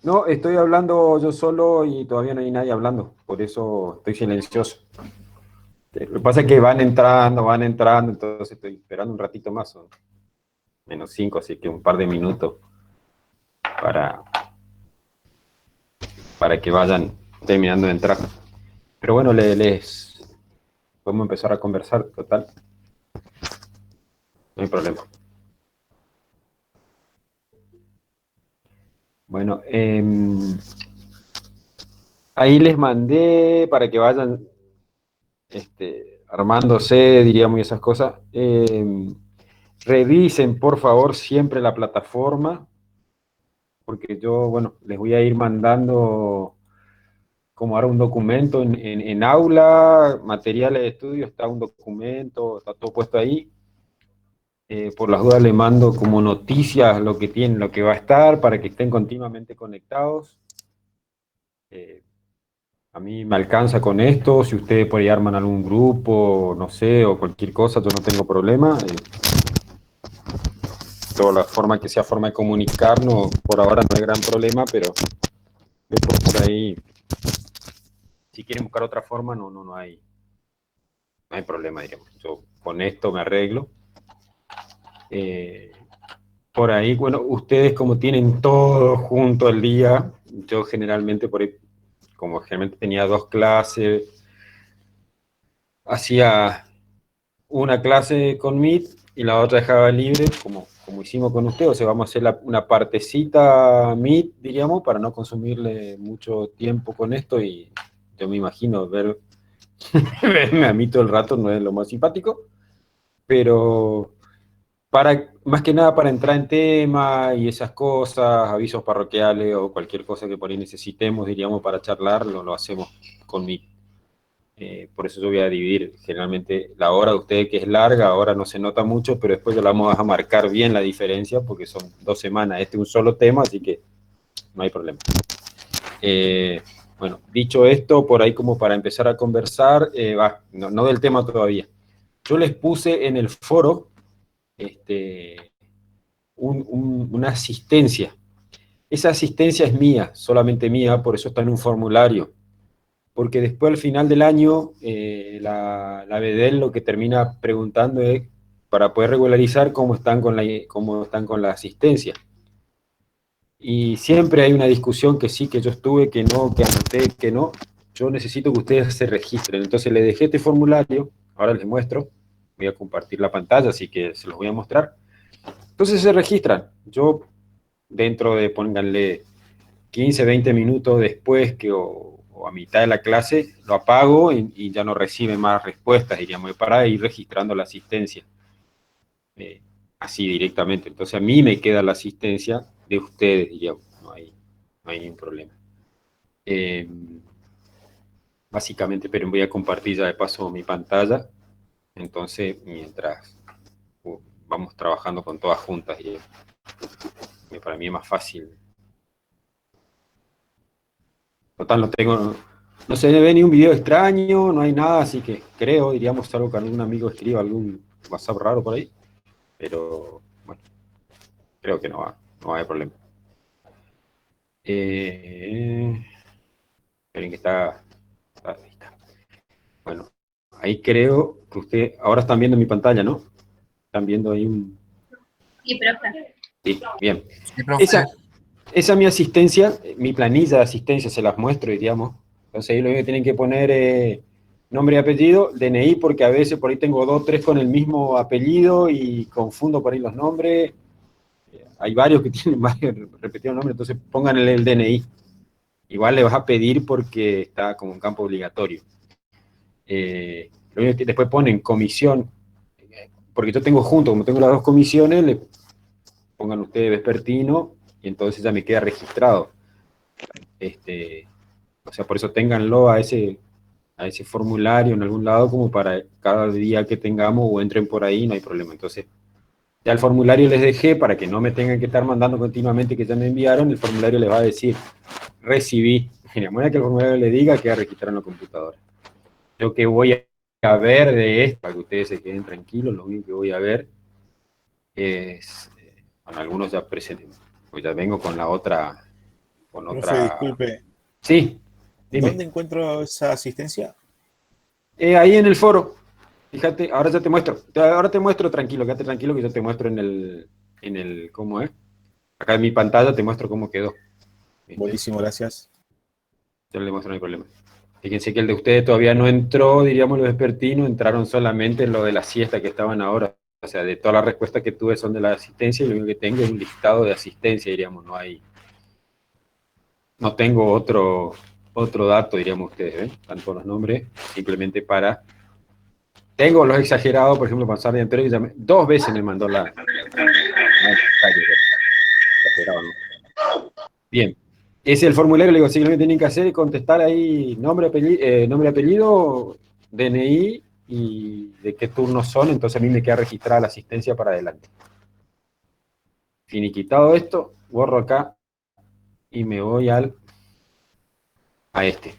No, estoy hablando yo solo y todavía no hay nadie hablando, por eso estoy silencioso. Lo que pasa es que van entrando, entonces estoy esperando un ratito más, son -5, así que un par de minutos para, para que vayan terminando de entrar. Pero bueno, les podemos empezar a conversar, total, no hay problema. Bueno, ahí les mandé para que vayan armándose, diríamos, y esas cosas. Revisen, por favor, siempre la plataforma, porque yo, bueno, les voy a ir mandando como ahora un documento en aula, materiales de estudio, está un documento, está todo puesto ahí. Por las dudas le mando como noticias lo que tienen, lo que va a estar, para que estén continuamente conectados. Eh, a mí me alcanza con esto, si ustedes por ahí arman algún grupo, no sé, o cualquier cosa, yo no tengo problema. Toda la forma que sea forma de comunicarnos, por ahora no hay gran problema, pero después por ahí, si quieren buscar otra forma, no hay problema, digamos. Yo con esto me arreglo. Eh, por ahí, bueno, ustedes como tienen todo junto al día, yo generalmente por ahí, como generalmente tenía 2 clases, hacía una clase con Meet y la otra dejaba libre, como hicimos con ustedes, o sea, vamos a hacer una partecita Meet, diríamos, para no consumirle mucho tiempo con esto, y yo me imagino verme a mí todo el rato no es lo más simpático, pero más que nada para entrar en tema y esas cosas, avisos parroquiales o cualquier cosa que por ahí necesitemos, diríamos, para charlar, lo hacemos con Meet. Por eso yo voy a dividir generalmente la hora de ustedes, que es larga, ahora no se nota mucho, pero después ya la vamos a marcar bien la diferencia, porque son 2 semanas, este es un solo tema, así que no hay problema. Bueno, dicho esto, por ahí como para empezar a conversar, no del tema todavía. Yo les puse en el foro una asistencia. Esa asistencia es mía, solamente mía, por eso está en un formulario, porque después al final del año la BDEL lo que termina preguntando es para poder regularizar cómo están con la asistencia. Y siempre hay una discusión que sí, que yo estuve, que no, que anoté, que no. Yo necesito que ustedes se registren. Entonces les dejé este formulario, ahora les muestro, voy a compartir la pantalla, así que se los voy a mostrar. Entonces se registran. Yo dentro de, pónganle, 15, 20 minutos después o a mitad de la clase, lo apago y ya no recibe más respuestas, diríamos, para ir registrando la asistencia. Así directamente. Entonces a mí me queda la asistencia de ustedes, diríamos, no hay ningún problema. Eh, Básicamente, pero voy a compartir ya de paso mi pantalla, entonces mientras vamos trabajando con todas juntas, y para mí es más fácil. Total, no se ve ni un video extraño, no hay nada, así que creo, diríamos, salvo que algún amigo escriba algún WhatsApp raro por ahí, pero bueno, creo que no va a haber problema. Esperen que ahí está. Bueno, ahí creo que usted, ahora están viendo mi pantalla, ¿no? Están viendo ahí un... Sí, profe. Sí, bien. Sí, profe. Esa mi asistencia, mi planilla de asistencia, se las muestro, diríamos. Entonces ahí lo único que tienen que poner nombre y apellido, DNI, porque a veces por ahí tengo 2, 3 con el mismo apellido y confundo por ahí los nombres. Hay varios que tienen varios repetidos nombres, entonces pongan el DNI. Igual le vas a pedir porque está como un campo obligatorio. Lo único que después ponen comisión, porque yo tengo junto, como tengo las dos comisiones, le pongan ustedes vespertino y entonces ya me queda registrado. O sea, por eso ténganlo a ese formulario en algún lado como para cada día que tengamos o entren por ahí, no hay problema. Entonces, ya el formulario les dejé para que no me tengan que estar mandando continuamente que ya me enviaron, el formulario les va a decir, recibí. Mira, a que el formulario le diga, queda registrado en la computadora. Lo que voy a ver de esto, para que ustedes se queden tranquilos, lo único que voy a ver es, bueno, algunos ya presenten, pues ya vengo con la otra, Profe, disculpe. Sí, dime. ¿Dónde encuentro esa asistencia? Ahí en el foro. Fíjate, ahora ya te muestro. Ahora te muestro tranquilo, quédate tranquilo que yo te muestro en el, ¿cómo es? Acá en mi pantalla te muestro cómo quedó. ¿Viste? Buenísimo, gracias. Yo le muestro, no hay problema. Fíjense que el de ustedes todavía no entró, diríamos, los vespertinos, entraron solamente en lo de la siesta que estaban ahora. O sea, de todas las respuestas que tuve son de la asistencia y lo único que tengo es un listado de asistencia, diríamos, no tengo otro dato, diríamos ustedes, ¿ven? Tanto los nombres, simplemente para... Tengo los exagerados, por ejemplo, pasar de anterior, que 2 veces me mandó la... Exagerado, ¿no? Bien. Ese es el formulario, le digo, sí, lo que tienen que hacer es contestar ahí nombre, apellido, DNI y de qué turnos son, entonces a mí me queda registrada la asistencia para adelante. Finiquitado esto, borro acá y me voy a este.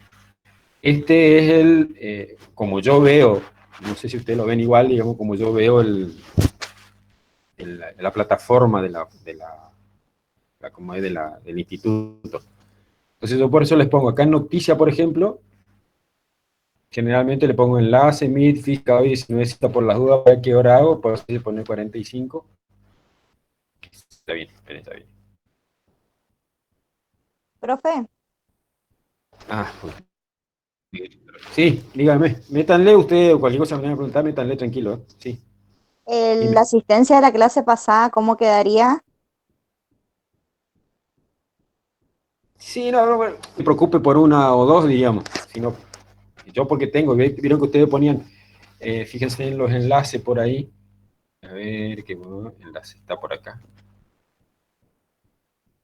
Este es como yo veo, no sé si ustedes lo ven igual, digamos, como yo veo la plataforma como es del instituto. Entonces yo por eso les pongo acá en noticia, por ejemplo, generalmente le pongo enlace, Meet, física, hoy si no necesita por las dudas, a ver qué hora hago, por así poner 45. Está bien, está bien. Profe, Pues. Sí, dígame, métanle usted o cualquier cosa me venga a preguntar, métanle tranquilo, sí. la asistencia de la clase pasada, ¿cómo quedaría? Sí, no me preocupe por una o dos, digamos. Sino, yo porque vieron que ustedes ponían, fíjense en los enlaces por ahí. A ver, qué bueno, enlace está por acá.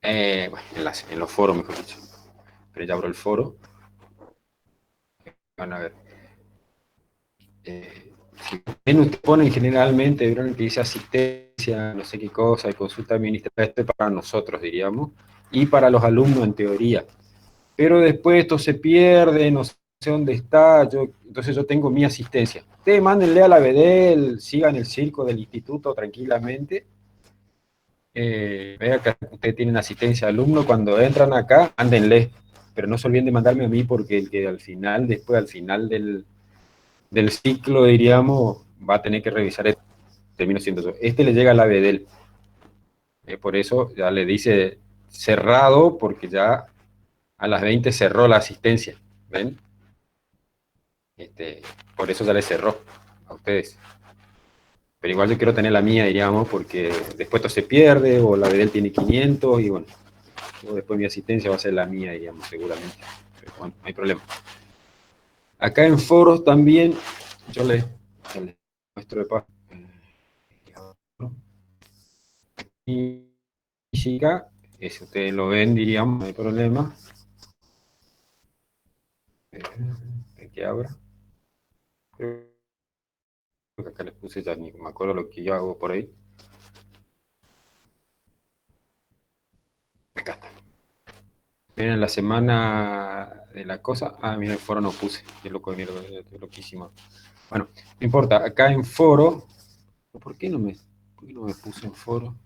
Bueno, enlace, en los foros, mejor dicho. Pero ya abro el foro. Van a ver. Si ustedes ponen generalmente, vieron que dice asistencia, no sé qué cosa, y consulta administrativa, esto es para nosotros, diríamos, y para los alumnos en teoría. Pero después esto se pierde, no sé dónde está, entonces yo tengo mi asistencia. Ustedes mándenle a la BDEL, sigan el circo del instituto tranquilamente. Vea que ustedes tienen asistencia de alumno, cuando entran acá, mándenle, pero no se olviden de mandarme a mí porque el que al final del ciclo, diríamos, va a tener que revisar esto. Termino siendo yo. Este le llega a la BDEL. Por eso ya le dice cerrado, porque ya a las 20 cerró la asistencia. ¿Ven? Por eso ya le cerró a ustedes. Pero igual yo quiero tener la mía, diríamos, porque después todo se pierde, o la de él tiene 500, y bueno, después mi asistencia va a ser la mía, diríamos, seguramente. Pero bueno, no hay problema. Acá en foros también, yo les muestro de paso. Y física, si ustedes lo ven, diríamos, no hay problema. Que abra. Creo que acá les puse ya, ni me acuerdo lo que yo hago por ahí. Acá está. Miren la semana de la cosa. Ah, mira, el foro no puse. Qué loco, mira, loquísimo. Bueno, no importa. Acá en foro. ¿Por qué no me puse en foro?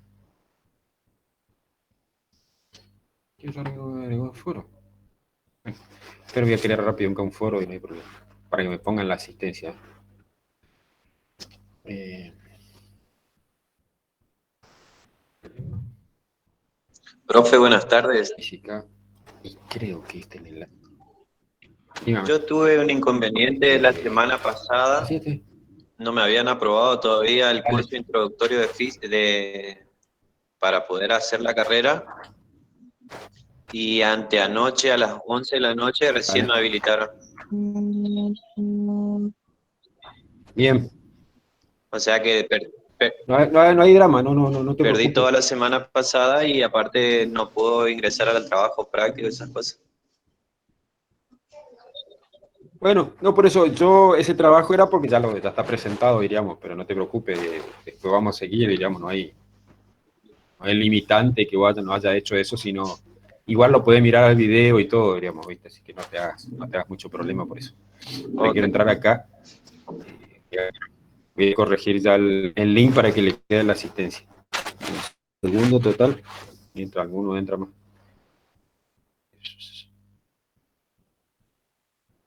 Qué raro que no me agregó en foro. Bueno, pero voy a crear rápido un foro y no hay problema. Para que me pongan la asistencia. Profe, buenas tardes. Física. Y creo que este en el... Yo tuve un inconveniente la semana pasada. No me habían aprobado todavía el curso introductorio para poder hacer la carrera. Y anteanoche a las 11 de la noche recién me habilitaron. Bien. O sea que no hay drama, no te perdí preocupes. toda la semana pasada y aparte no puedo ingresar al trabajo práctico y esas cosas. Bueno, no, por eso ese trabajo era porque ya está presentado, diríamos, pero no te preocupes, después vamos a seguir, diríamos, no hay limitante que no haya hecho eso, sino igual lo puedes mirar al video y todo, diríamos, ¿viste? Así que no te hagas mucho problema por eso. Okay. Quiero entrar acá, voy a corregir ya el link para que le quede la asistencia. Un segundo total, mientras alguno entra más.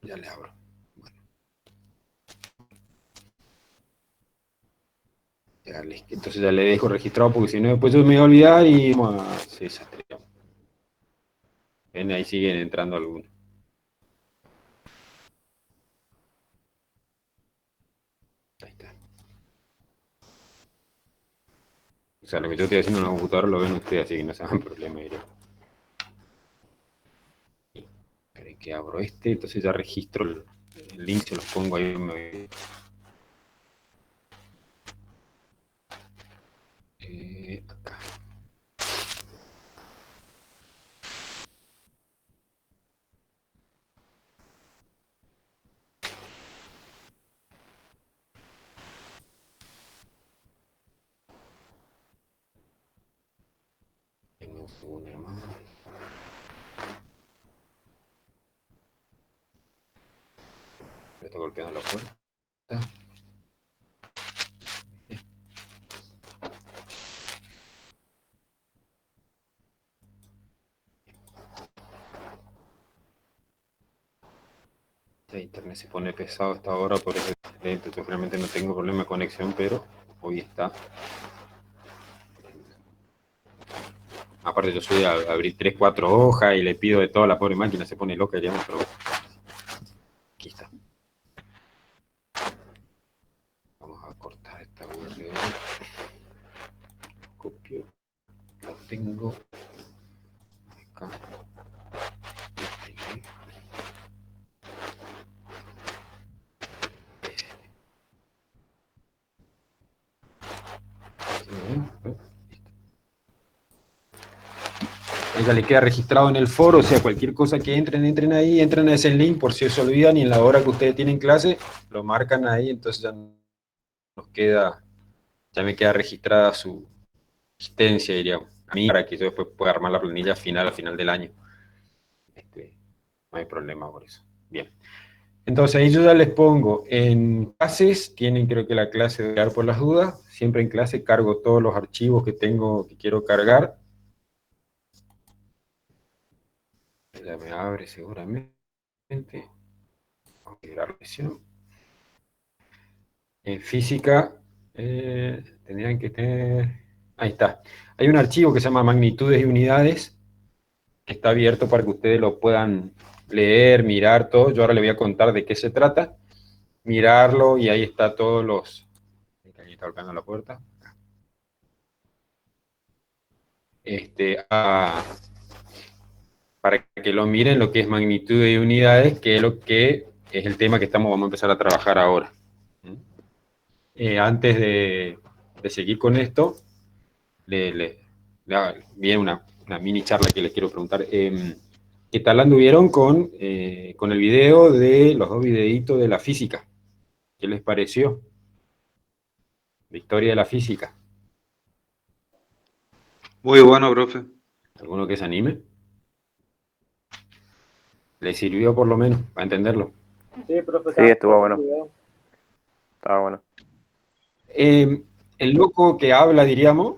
Ya le abro. Bueno. Entonces ya le dejo registrado porque si no después yo me voy a olvidar y vamos a hacer desastre. Ven, ahí siguen entrando algunos. Ahí está. O sea, lo que yo estoy haciendo en la computadora lo ven ustedes, así que no se hagan problema. Esperen que abro entonces ya registro el link, se los pongo ahí. Acá. Tengo un segundo más. Me estoy golpeando la puerta. El internet se pone pesado a esta hora, por eso yo realmente no tengo problema de conexión, pero hoy está. Aparte yo soy a abrir 3, 4 hojas y le pido de toda la pobre máquina, se pone loca, digamos, pero bueno. Aquí está. Vamos a cortar esta URL. Copio. La tengo acá. Ya le queda registrado en el foro, o sea, cualquier cosa que entren ahí, entren a ese link por si se olvidan y en la hora que ustedes tienen clase, lo marcan ahí, entonces ya me queda registrada su asistencia, diríamos, a mí, para que yo después pueda armar la planilla final, al final del año. No hay problema por eso. Bien. Entonces ahí yo ya les pongo en clases, tienen creo que la clase de dar por las dudas, siempre en clase cargo todos los archivos que quiero cargar. Ya me abre seguramente. Vamos a mirar la sesión. En física tendrían que tener... Ahí está. Hay un archivo que se llama magnitudes y unidades, que está abierto para que ustedes lo puedan leer, mirar todo. Yo ahora les voy a contar de qué se trata. Mirarlo y ahí está todos los... está golpeando la puerta. Para que lo miren lo que es magnitud y unidades, que es lo que es el tema que vamos a empezar a trabajar ahora. Antes de seguir con esto, viene una mini charla que les quiero preguntar. ¿Qué tal anduvieron con el video de los 2 videitos de la física? ¿Qué les pareció? La historia de la física. Muy bueno, profe. ¿Alguno que se anime? ¿Le sirvió por lo menos para entenderlo? Sí, profe. Sí, estuvo bueno. Estaba bueno. El loco que habla, diríamos,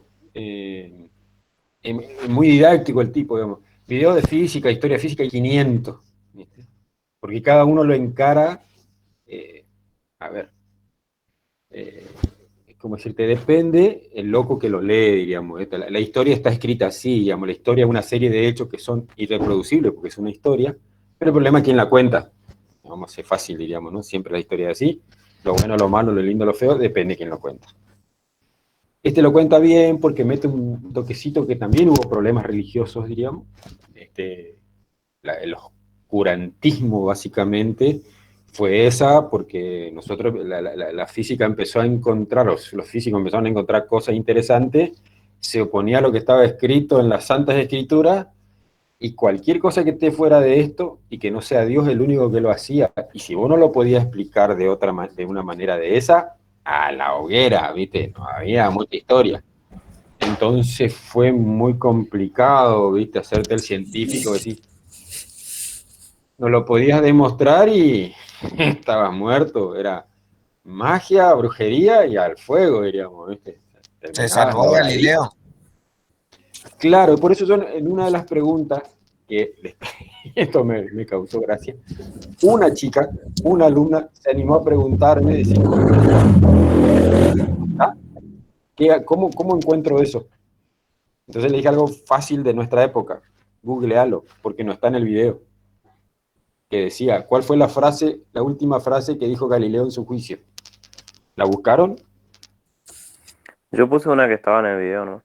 muy didáctico el tipo, digamos. Video de física, historia física y 500. ¿Viste? Porque cada uno lo encara, ¿cómo decirte? Depende el loco que lo lee, diríamos. La historia está escrita así, digamos. La historia es una serie de hechos que son irreproducibles porque es una historia, pero el problema es quién la cuenta. Vamos a ser fácil, diríamos, ¿no? Siempre la historia es así. Lo bueno, lo malo, lo lindo, lo feo, depende de quién lo cuenta. Este lo cuenta bien porque mete un toquecito que también hubo problemas religiosos, diríamos. El oscurantismo, básicamente, fue esa porque nosotros, la física empezó a encontrar, los físicos empezaron a encontrar cosas interesantes, se oponía a lo que estaba escrito en las Santas Escrituras, y cualquier cosa que esté fuera de esto, y que no sea Dios el único que lo hacía, y si vos no lo podías explicar de una manera de esa, a la hoguera, ¿viste? No había mucha historia. Entonces fue muy complicado, ¿viste? Hacerte el científico, decir, no lo podías demostrar y estabas muerto. Era magia, brujería y al fuego, diríamos, ¿viste? ¿Se salvó Galileo? Claro, por eso yo en una de las preguntas, que esto me causó gracia, una chica, una alumna, se animó a preguntarme, decir, ¿cómo encuentro eso? Entonces le dije algo fácil de nuestra época, googlealo, porque no está en el video, que decía, ¿cuál fue la última frase que dijo Galileo en su juicio? ¿La buscaron? Yo puse una que estaba en el video, ¿no?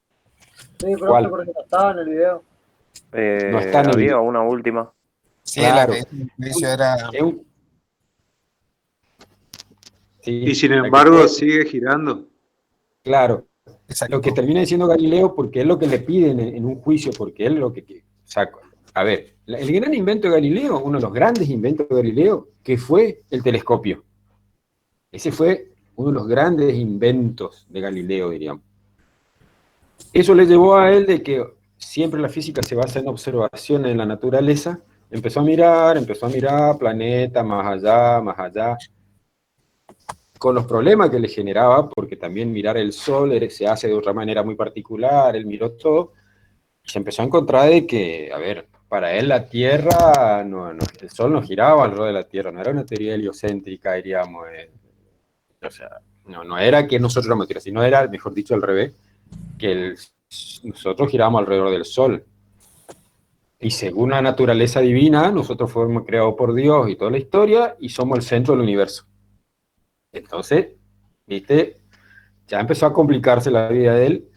Sí, profe, porque no estaba en el video. No está en el había video. Una última. Sí, claro. La que inicio era... Sí, y sin embargo sigue girando. Claro. Exacto. Lo que termina diciendo Galileo, porque es lo que le piden en un juicio, porque es lo que saca. A ver, el gran invento de Galileo, uno de los grandes inventos de Galileo, que fue el telescopio. Ese fue uno de los grandes inventos de Galileo, diríamos. Eso le llevó a él de que siempre la física se basa en observaciones en la naturaleza. Empezó a mirar planetas, más allá, con los problemas que le generaba, porque también mirar el Sol se hace de otra manera muy particular, él miró todo, y se empezó a encontrar de que, a ver, para él la Tierra, el Sol no giraba alrededor de la Tierra, no era una teoría heliocéntrica, diríamos, o sea, no era que nosotros éramos Tierra, sino era, mejor dicho, al revés, que nosotros girábamos alrededor del Sol. Y según la naturaleza divina, nosotros fuimos creados por Dios y toda la historia, y somos el centro del universo. Entonces, ¿viste? Ya empezó a complicarse la vida de él.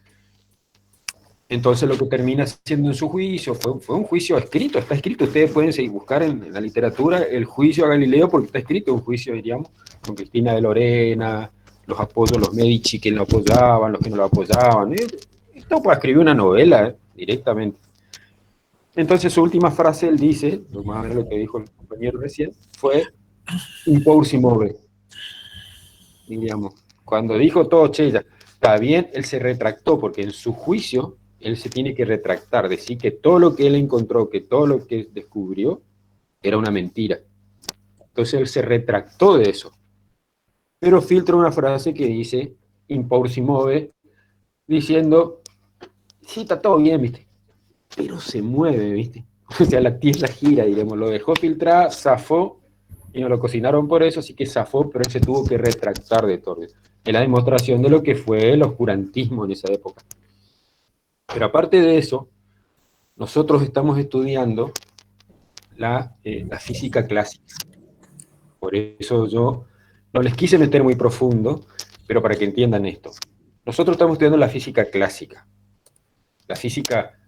Entonces lo que termina siendo en su juicio, fue un juicio escrito, está escrito, ustedes pueden seguir, buscar en la literatura el juicio a Galileo, porque está escrito un juicio, diríamos, con Cristina de Lorena, los apoyos, los Medici que lo apoyaban, los que no lo apoyaban. Esto para escribir una novela, directamente. Entonces su última frase, él dice, más o menos lo que dijo el compañero recién, fue impor si move. Diríamos, cuando dijo todo, che, ya está bien, él se retractó, porque en su juicio, él se tiene que retractar, decir que todo lo que él encontró, que todo lo que descubrió, era una mentira. Entonces él se retractó de eso. Pero filtra una frase que dice, impor si move, diciendo, sí, está todo bien, ¿viste? Pero se mueve, ¿viste? O sea, la Tierra gira, digamos, lo dejó filtrar, zafó, y no lo cocinaron por eso, así que zafó, pero él se tuvo que retractar de todo. Es la demostración de lo que fue el oscurantismo en esa época. Pero aparte de eso, nosotros estamos estudiando la física clásica. Por eso yo no les quise meter muy profundo, pero para que entiendan esto. Nosotros estamos estudiando la física clásica. La física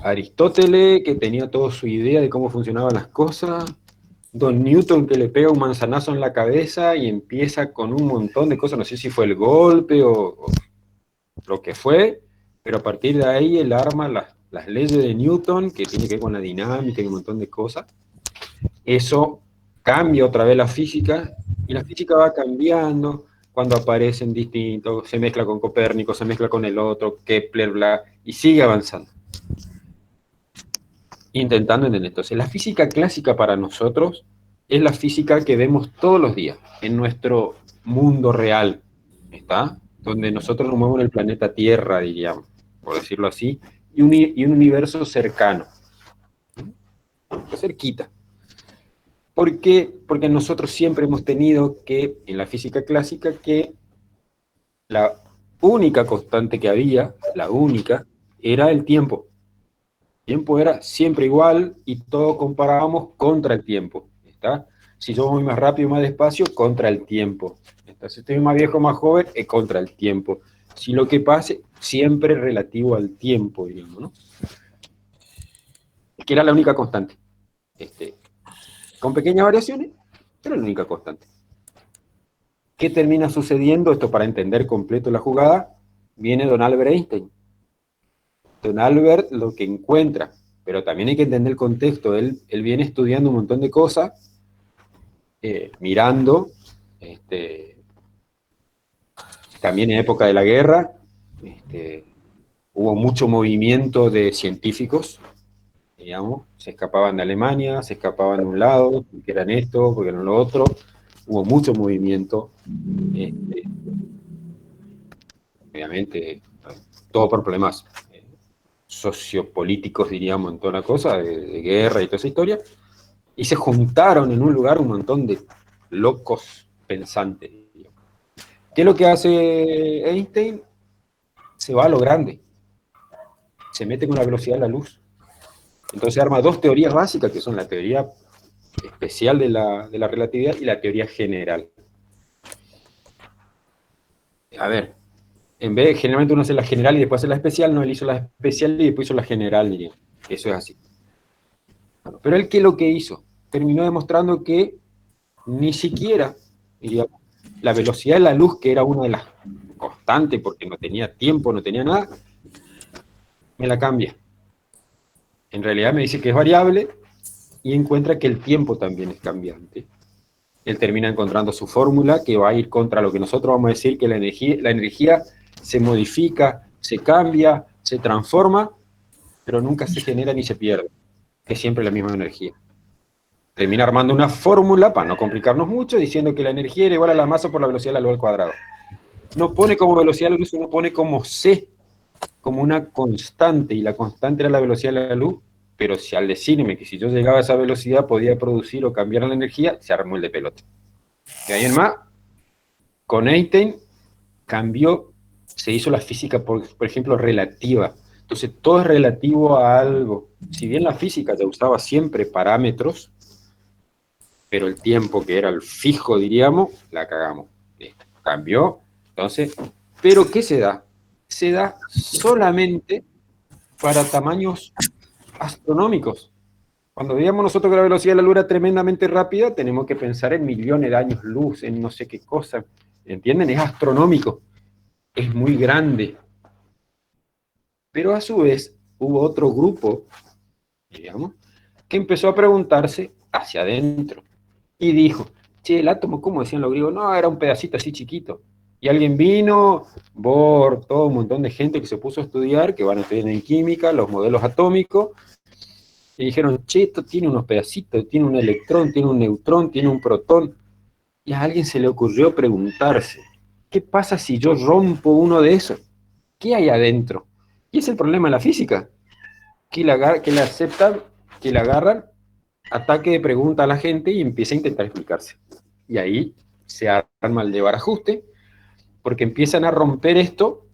Aristóteles, que tenía toda su idea de cómo funcionaban las cosas. Don Newton, que le pega un manzanazo en la cabeza y empieza con un montón de cosas, no sé si fue el golpe o lo que fue, pero a partir de ahí él arma las leyes de Newton, que tiene que ver con la dinámica y un montón de cosas. Eso cambia otra vez la física, y la física va cambiando cuando aparecen distintos, se mezcla con Copérnico, se mezcla con el otro, Kepler, bla, y sigue avanzando. Intentando entender. Entonces, la física clásica para nosotros es la física que vemos todos los días, en nuestro mundo real, ¿está? Donde nosotros nos movemos en el planeta Tierra, diríamos, por decirlo así, y un universo cercano, cerquita. ¿Por qué? Porque nosotros siempre hemos tenido que, en la física clásica, que la única constante que había, la única, era el tiempo. El tiempo era siempre igual y todo comparábamos contra el tiempo, ¿está? Si yo voy más rápido o más despacio, contra el tiempo. ¿Está? Si estoy más viejo o más joven, es contra el tiempo. Si lo que pase, siempre relativo al tiempo, diríamos, ¿no? Que era la única constante. Con pequeñas variaciones, pero la única constante. ¿Qué termina sucediendo? Esto para entender completo la jugada, viene don Albert Einstein. Don Albert lo que encuentra, pero también hay que entender el contexto, él viene estudiando un montón de cosas, mirando, también en época de la guerra, hubo mucho movimiento de científicos, digamos, se escapaban de Alemania, se escapaban de un lado, porque eran esto, porque eran lo otro, hubo mucho movimiento, obviamente, todo por problemas sociopolíticos, diríamos, en toda la cosa, de guerra y toda esa historia, y se juntaron en un lugar un montón de locos pensantes. ¿Qué es lo que hace Einstein? Se va a lo grande, se mete con la velocidad de la luz. Entonces arma dos teorías básicas, que son la teoría especial de la relatividad y la teoría general. A ver, en vez de, generalmente uno hace la general y después hace la especial, no, él hizo la especial y después hizo la general, diría. Eso es así. Bueno, pero él, ¿qué es lo que hizo? Terminó demostrando que ni siquiera, digamos, la velocidad de la luz, que era una de las constantes, porque no tenía tiempo, no tenía nada, me la cambia. En realidad me dice que es variable y encuentra que el tiempo también es cambiante. Él termina encontrando su fórmula que va a ir contra lo que nosotros vamos a decir que la energía se modifica, se cambia, se transforma, pero nunca se genera ni se pierde. Es siempre la misma energía. Termina armando una fórmula, para no complicarnos mucho, diciendo que la energía era igual a la masa por la velocidad de la luz al cuadrado. No pone como velocidad de la luz, uno pone como C, como una constante, y la constante era la velocidad de la luz, pero si al decirme que si yo llegaba a esa velocidad podía producir o cambiar la energía, se armó el de pelota. Y ahí en más, con Einstein cambió, se hizo la física, por ejemplo, relativa. Entonces todo es relativo a algo. Si bien la física ya usaba siempre parámetros, pero el tiempo que era el fijo, diríamos, la cagamos. Cambió, entonces, pero ¿qué se da? Se da solamente para tamaños astronómicos. Cuando veíamos nosotros que la velocidad de la luz era tremendamente rápida, tenemos que pensar en millones de años luz, en no sé qué cosa. ¿Entienden? Es astronómico. Es muy grande. Pero a su vez, hubo otro grupo, digamos, que empezó a preguntarse hacia adentro. Y dijo, che, el átomo, ¿cómo decían los griegos? No, era un pedacito así chiquito. Y alguien vino, Bohr, todo un montón de gente que se puso a estudiar, que van a estudiar en química, los modelos atómicos, y dijeron, che, esto tiene unos pedacitos, tiene un electrón, tiene un neutrón, tiene un protón. Y a alguien se le ocurrió preguntarse, ¿qué pasa si yo rompo uno de esos? ¿Qué hay adentro? Y es el problema de la física, que la aceptan, que la agarran, ataque de pregunta a la gente y empieza a intentar explicarse. Y ahí se arma el de barajuste, porque empiezan a romper esto,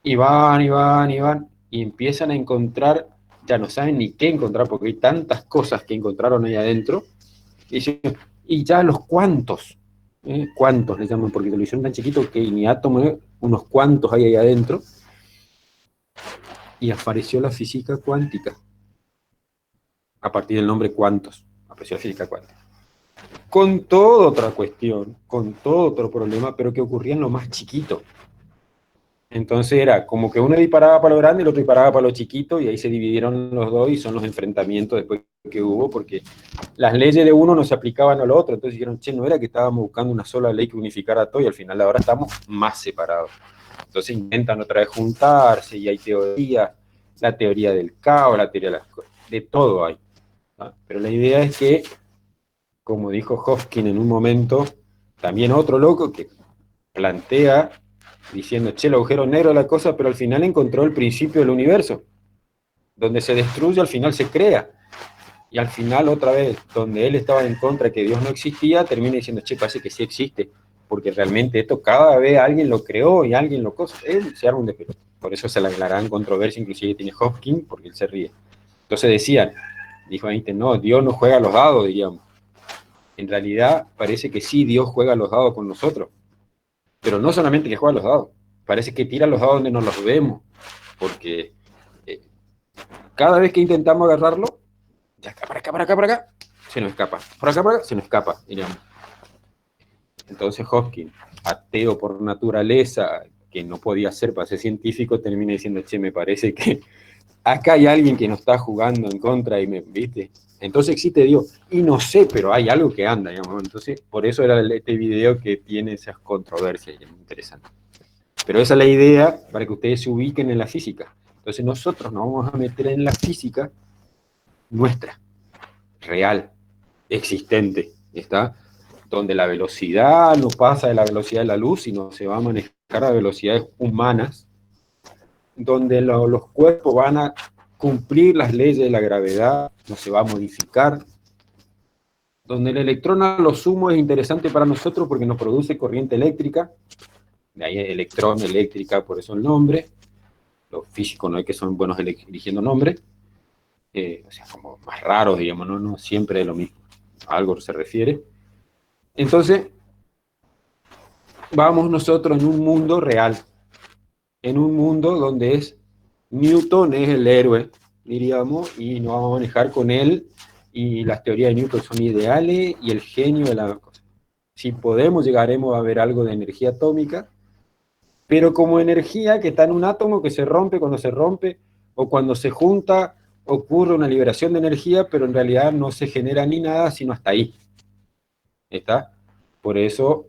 y van, y van, y van, y empiezan a encontrar, ya no saben ni qué encontrar, porque hay tantas cosas que encontraron ahí adentro, y ya los cuantos, cuantos le llaman, porque lo hicieron tan chiquito que ni átomos, unos cuantos hay ahí adentro, y apareció la física cuántica, a partir del nombre cuantos, apareció la física cuántica. Con toda otra cuestión, con todo otro problema, pero que ocurría en lo más chiquito. Entonces era como que uno disparaba para lo grande y el otro disparaba para lo chiquito, y ahí se dividieron los dos, y son los enfrentamientos después que hubo, porque las leyes de uno no se aplicaban al otro. Entonces dijeron, che, no era que estábamos buscando una sola ley que unificara todo, y al final ahora estamos más separados. Entonces intentan otra vez juntarse, y hay teorías, la teoría del caos, la teoría de las cosas, de todo hay, ¿no? Pero la idea es que, como dijo Hopkins en un momento, también otro loco que plantea, diciendo, che, el agujero negro es la cosa, pero al final encontró el principio del universo. Donde se destruye, al final se crea. Y al final, otra vez, donde él estaba en contra, que Dios no existía, termina diciendo, che, parece que sí existe, porque realmente esto cada vez alguien lo creó y alguien lo cosa. Él se arma un despelote. Por eso se la gran controversia, inclusive tiene Hopkins, porque él se ríe. Entonces decían, dijo Einstein, no, Dios no juega a los dados, diríamos. En realidad, parece que sí, Dios juega a los dados con nosotros. Pero no solamente que juega los dados, parece que tira los dados donde nos los vemos, porque cada vez que intentamos agarrarlo, ya para acá, se nos escapa, por acá, se nos escapa, diríamos. Entonces Hopkins, ateo por naturaleza, que no podía ser para ser científico, termina diciendo, che, me parece que acá hay alguien que nos está jugando en contra, y ¿viste? Entonces existe Dios, y no sé, pero hay algo que anda, digamos. Entonces, por eso era este video que tiene esas controversias, y es muy interesante. Pero esa es la idea para que ustedes se ubiquen en la física. Entonces nosotros nos vamos a meter en la física nuestra, real, existente, ¿está? Donde la velocidad no pasa de la velocidad de la luz, sino se va a manejar a velocidades humanas, donde los cuerpos van a cumplir las leyes de la gravedad, no se va a modificar, donde el electrón a lo sumo es interesante para nosotros porque nos produce corriente eléctrica, de ahí electrón, eléctrica, por eso el nombre. Los físicos no hay que son buenos eligiendo nombres, o sea, como más raros, digamos, no siempre es lo mismo, a algo se refiere. Entonces, vamos nosotros en un mundo real, en un mundo donde Newton es el héroe, diríamos, y nos vamos a manejar con él, y las teorías de Newton son ideales, y el genio de la cosa. Si podemos, llegaremos a ver algo de energía atómica, pero como energía que está en un átomo que se rompe cuando se rompe, o cuando se junta, ocurre una liberación de energía, pero en realidad no se genera ni nada, sino hasta ahí. ¿Está? Por eso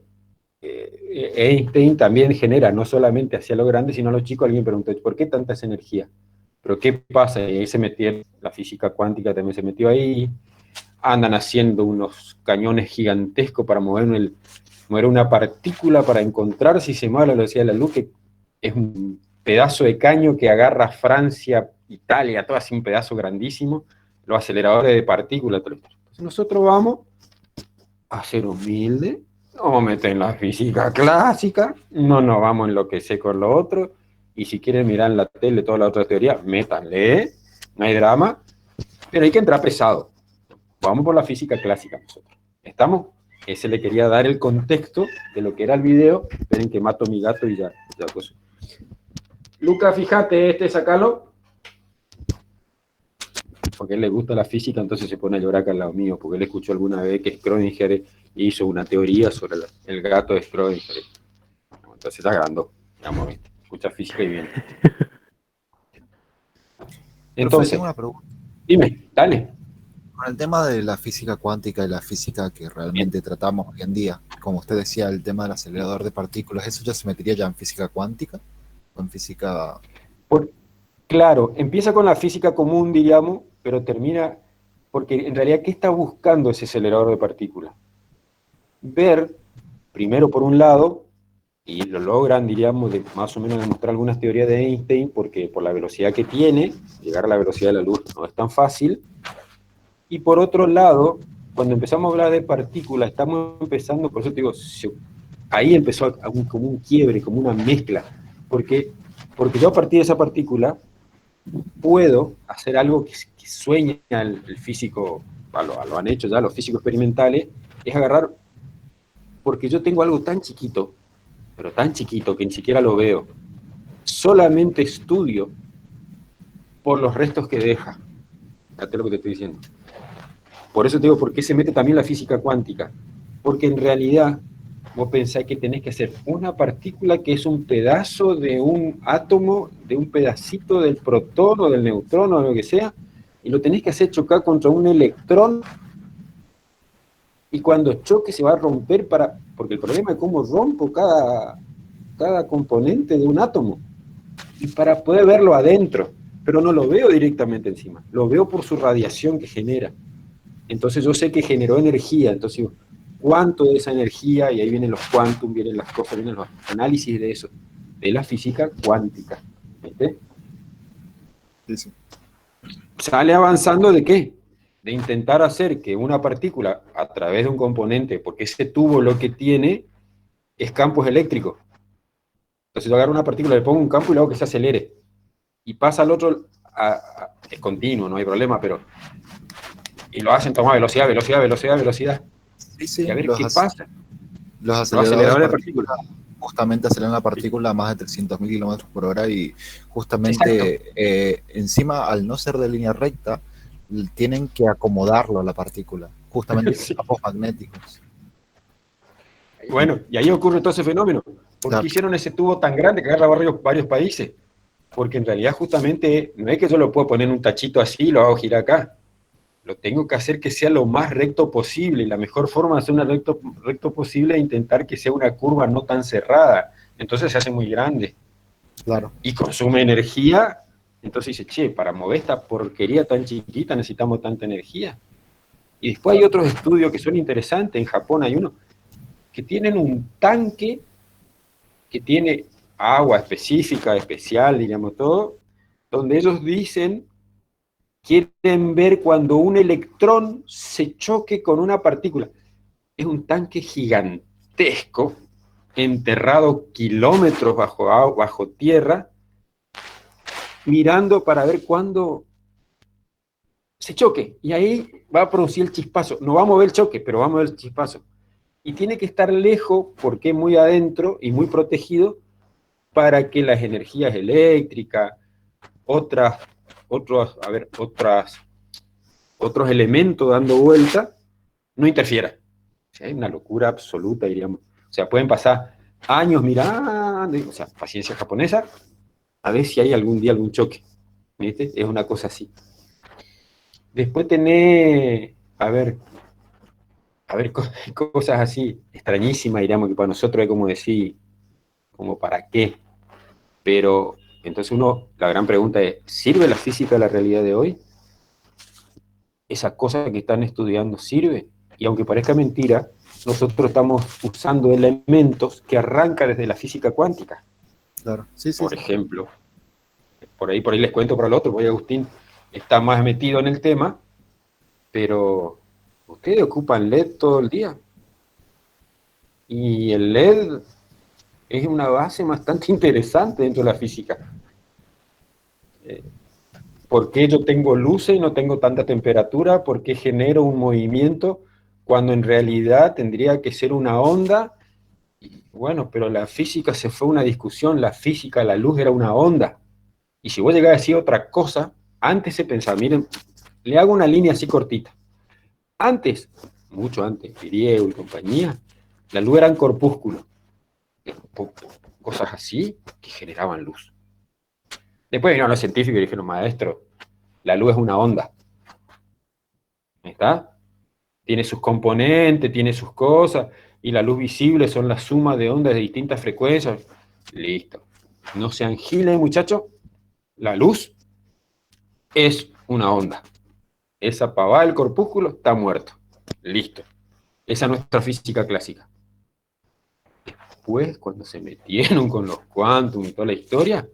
Einstein también genera, no solamente hacia lo grande, sino a lo chico. Alguien preguntó, ¿por qué tanta esa energía? ¿Pero qué pasa? Y ahí se metió, la física cuántica también se metió ahí, andan haciendo unos cañones gigantescos para mover una partícula para encontrar si se mueve a la velocidad de la luz, que es un pedazo de caño que agarra Francia, Italia, todo así, un pedazo grandísimo, los aceleradores de partículas. Entonces nosotros vamos a ser humildes, no vamos a meter en la física clásica, no nos vamos a enloquecer con lo otro, y si quieren mirar en la tele toda la otra teoría, métanle, no hay drama, pero hay que entrar pesado. Vamos por la física clásica nosotros. ¿Estamos? Ese le quería dar el contexto de lo que era el video. Esperen que mato a mi gato y ya pues. Lucas, fíjate, sacalo. Porque a él le gusta la física, entonces se pone a llorar acá al lado mío, porque él escuchó alguna vez que Schrödinger hizo una teoría sobre el gato de Schrödinger. Entonces está agrandó, digamos, ¿viste? Escucha física y bien. Entonces, tengo una pregunta. Dime, dale. Con el tema de la física cuántica y la física que realmente tratamos hoy en día, como usted decía, el tema del acelerador de partículas, ¿eso ya se metería ya en física cuántica? ¿O en física...? Claro, empieza con la física común, diríamos, pero termina... Porque en realidad, ¿qué está buscando ese acelerador de partículas? Ver, primero por un lado, y lo logran, diríamos, de más o menos demostrar algunas teorías de Einstein, porque por la velocidad que tiene, llegar a la velocidad de la luz no es tan fácil. Y por otro lado, cuando empezamos a hablar de partículas, estamos empezando, por eso te digo, ahí empezó como un quiebre, como una mezcla, porque yo a partir de esa partícula puedo hacer algo que sueña el físico, lo han hecho ya los físicos experimentales, es agarrar porque yo tengo algo tan chiquito, pero tan chiquito que ni siquiera lo veo. Solamente estudio por los restos que deja. Fíjate lo que te estoy diciendo. Por eso te digo, ¿por qué se mete también la física cuántica? Porque en realidad vos pensás que tenés que hacer una partícula que es un pedazo de un átomo, de un pedacito del protón o del neutrón o lo que sea, y lo tenés que hacer chocar contra un electrón, y cuando choque se va a romper porque el problema es cómo rompo cada componente de un átomo, y para poder verlo adentro, pero no lo veo directamente encima, lo veo por su radiación que genera. Entonces yo sé que generó energía, entonces digo, ¿cuánto de esa energía? Y ahí vienen los quantum, vienen las cosas, vienen los análisis de eso, de la física cuántica. ¿Viste? Sí. Sale avanzando ¿de qué? De intentar hacer que una partícula, a través de un componente, porque ese tubo lo que tiene es campos eléctricos. Entonces yo agarro una partícula, le pongo un campo y le hago que se acelere. Y pasa al otro, es continuo, no hay problema, pero... Y lo hacen tomar velocidad. Sí, y a ver qué pasa. Los aceleradores de partículas justamente aceleran la partícula a más de 300.000 kilómetros por hora y justamente encima, al no ser de línea recta, tienen que acomodarlo a la partícula, justamente en campos magnéticos. Bueno, y ahí ocurre todo ese fenómeno. ¿Por qué hicieron ese tubo tan grande que agarra varios países? Porque en realidad justamente no es que yo lo puedo poner en un tachito así y lo hago girar acá. Lo tengo que hacer que sea lo más recto posible, y la mejor forma de hacer un recto posible es intentar que sea una curva no tan cerrada, entonces se hace muy grande. Claro. Y consume energía, entonces dice, che, para mover esta porquería tan chiquita necesitamos tanta energía. Y después hay otros estudios que son interesantes, en Japón hay uno, que tienen un tanque que tiene agua específica, especial, diríamos todo, donde ellos dicen... quieren ver cuando un electrón se choque con una partícula. Es un tanque gigantesco, enterrado kilómetros bajo tierra, mirando para ver cuándo se choque. Y ahí va a producir el chispazo. No va a mover el choque, pero va a mover el chispazo. Y tiene que estar lejos, porque es muy adentro y muy protegido, para que las energías eléctricas, otros elementos dando vuelta, no interfieran. O sea, es una locura absoluta, diríamos. O sea, pueden pasar años mirando, o sea, paciencia japonesa, a ver si hay algún día algún choque. ¿Viste? Es una cosa así. Después tenés, a ver, cosas así, extrañísimas, diríamos, que para nosotros es como decir, como para qué. Pero, entonces la gran pregunta es, ¿sirve la física de la realidad de hoy? ¿Esa cosa que están estudiando sirve? Y aunque parezca mentira, nosotros estamos usando elementos que arrancan desde la física cuántica. Claro, sí. Por ejemplo, por ahí les cuento para el otro, porque Agustín está más metido en el tema, pero ustedes ocupan LED todo el día. Y el LED es una base bastante interesante dentro de la física. ¿Por qué yo tengo luces y no tengo tanta temperatura? ¿Por qué genero un movimiento cuando en realidad tendría que ser una onda? Y bueno, pero la física se fue a una discusión, la física, la luz era una onda. Y si vos llegás a decir otra cosa, antes se pensaba, miren, le hago una línea así cortita. Antes, mucho antes, Griego y compañía, la luz eran corpúsculos. Cosas así que generaban luz. Después vinieron los científicos y dijeron, maestro, la luz es una onda. ¿Está? Tiene sus componentes, tiene sus cosas, y la luz visible son la suma de ondas de distintas frecuencias. Listo. No sean giles, muchachos. La luz es una onda. Esa pavada del corpúsculo está muerto. Listo. Esa es nuestra física clásica. Después, cuando se metieron con los quantum y toda la historia,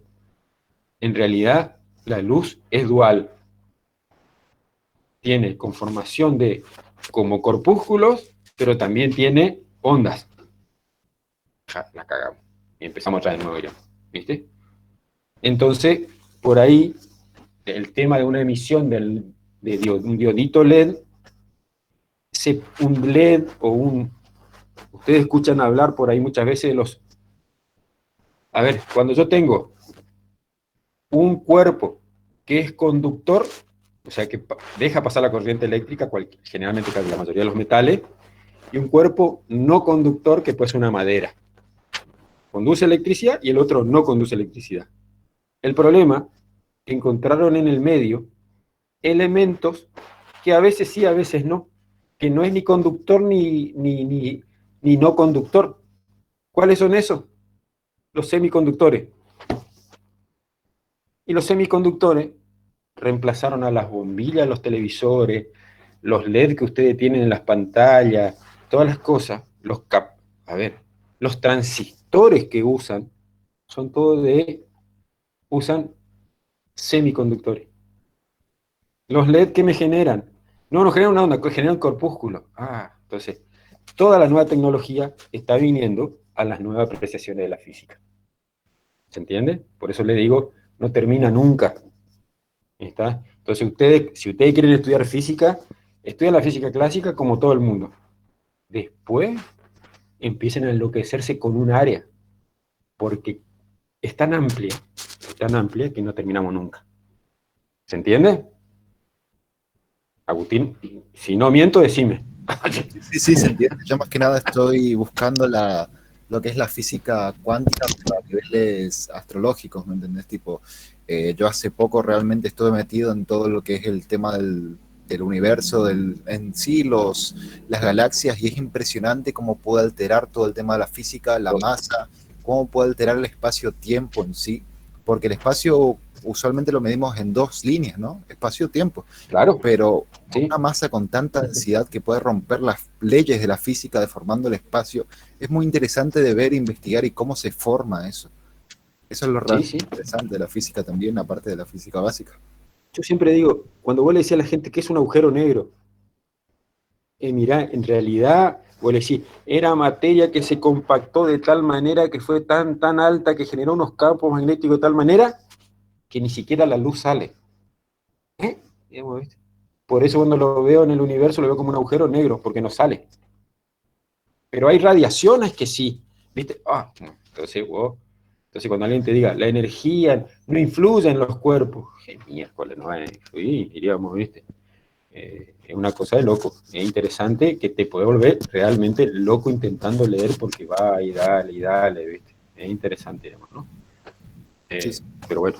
en realidad la luz es dual. Tiene conformación de como corpúsculos, pero también tiene ondas. Ya, la cagamos. Y empezamos otra vez de nuevo ya. ¿Viste? Entonces, por ahí, el tema de una emisión de un diodito LED, un LED o Ustedes escuchan hablar por ahí muchas veces de los... A ver, cuando yo tengo un cuerpo que es conductor, o sea, que deja pasar la corriente eléctrica, generalmente casi la mayoría de los metales, y un cuerpo no conductor, que puede ser una madera. Conduce electricidad y el otro no conduce electricidad. El problema, encontraron en el medio elementos que a veces sí, a veces no, que no es ni conductor ni no conductor. ¿Cuáles son esos? Los semiconductores. Y los semiconductores reemplazaron a las bombillas, los televisores, los LED que ustedes tienen en las pantallas, todas las cosas, los transistores que usan, son todos usan semiconductores. Los LED que me generan, no generan una onda, generan corpúsculos. Entonces, toda la nueva tecnología está viniendo a las nuevas apreciaciones de la física. ¿Se entiende? Por eso le digo, no termina nunca. ¿Está? Entonces, si ustedes quieren estudiar física, estudian la física clásica como todo el mundo. Después, empiecen a enloquecerse con un área, porque es tan amplia que no terminamos nunca. ¿Se entiende? Agustín, si no miento, decime. Sí, se entiende. Yo más que nada estoy buscando lo que es la física cuántica a niveles astrológicos, ¿me entendés? Tipo, yo hace poco realmente estuve metido en todo lo que es el tema del universo, en sí, las galaxias, y es impresionante cómo puede alterar todo el tema de la física, la masa, cómo puede alterar el espacio-tiempo en sí, porque el espacio usualmente lo medimos en dos líneas, ¿no? Espacio-tiempo. Claro. Pero una masa con tanta densidad que puede romper las leyes de la física deformando el espacio, es muy interesante de ver, investigar y cómo se forma eso. Eso es lo realmente interesante de la física también, aparte de la física básica. Yo siempre digo, cuando vos le decís a la gente que es un agujero negro, mirá, en realidad, vos le decís, era materia que se compactó de tal manera que fue tan alta que generó unos campos magnéticos de tal manera que ni siquiera la luz sale. Por eso cuando lo veo en el universo lo veo como un agujero negro, porque no sale. Pero hay radiaciones que sí, ¿viste? Entonces cuando alguien te diga, la energía no influye en los cuerpos, miércoles, no va a influir, diríamos, ¿viste? Es una cosa de loco. Es interesante que te puede volver realmente loco intentando leer porque va y dale, ¿viste? Es interesante, digamos, ¿no? Pero bueno,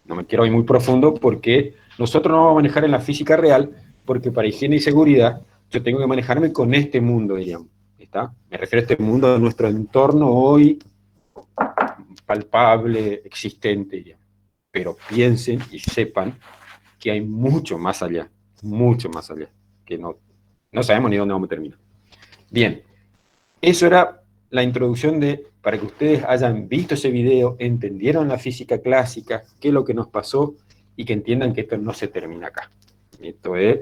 no me quiero ir muy profundo porque nosotros no vamos a manejar en la física real, porque para higiene y seguridad yo tengo que manejarme con este mundo, diríamos. ¿Está? Me refiero a este mundo de nuestro entorno hoy palpable, existente, diríamos. Pero piensen y sepan que hay mucho más allá, que no sabemos ni dónde vamos a terminar. Bien, eso era la introducción para que ustedes hayan visto ese video, entendieron la física clásica, qué es lo que nos pasó, y que entiendan que esto no se termina acá. Esto es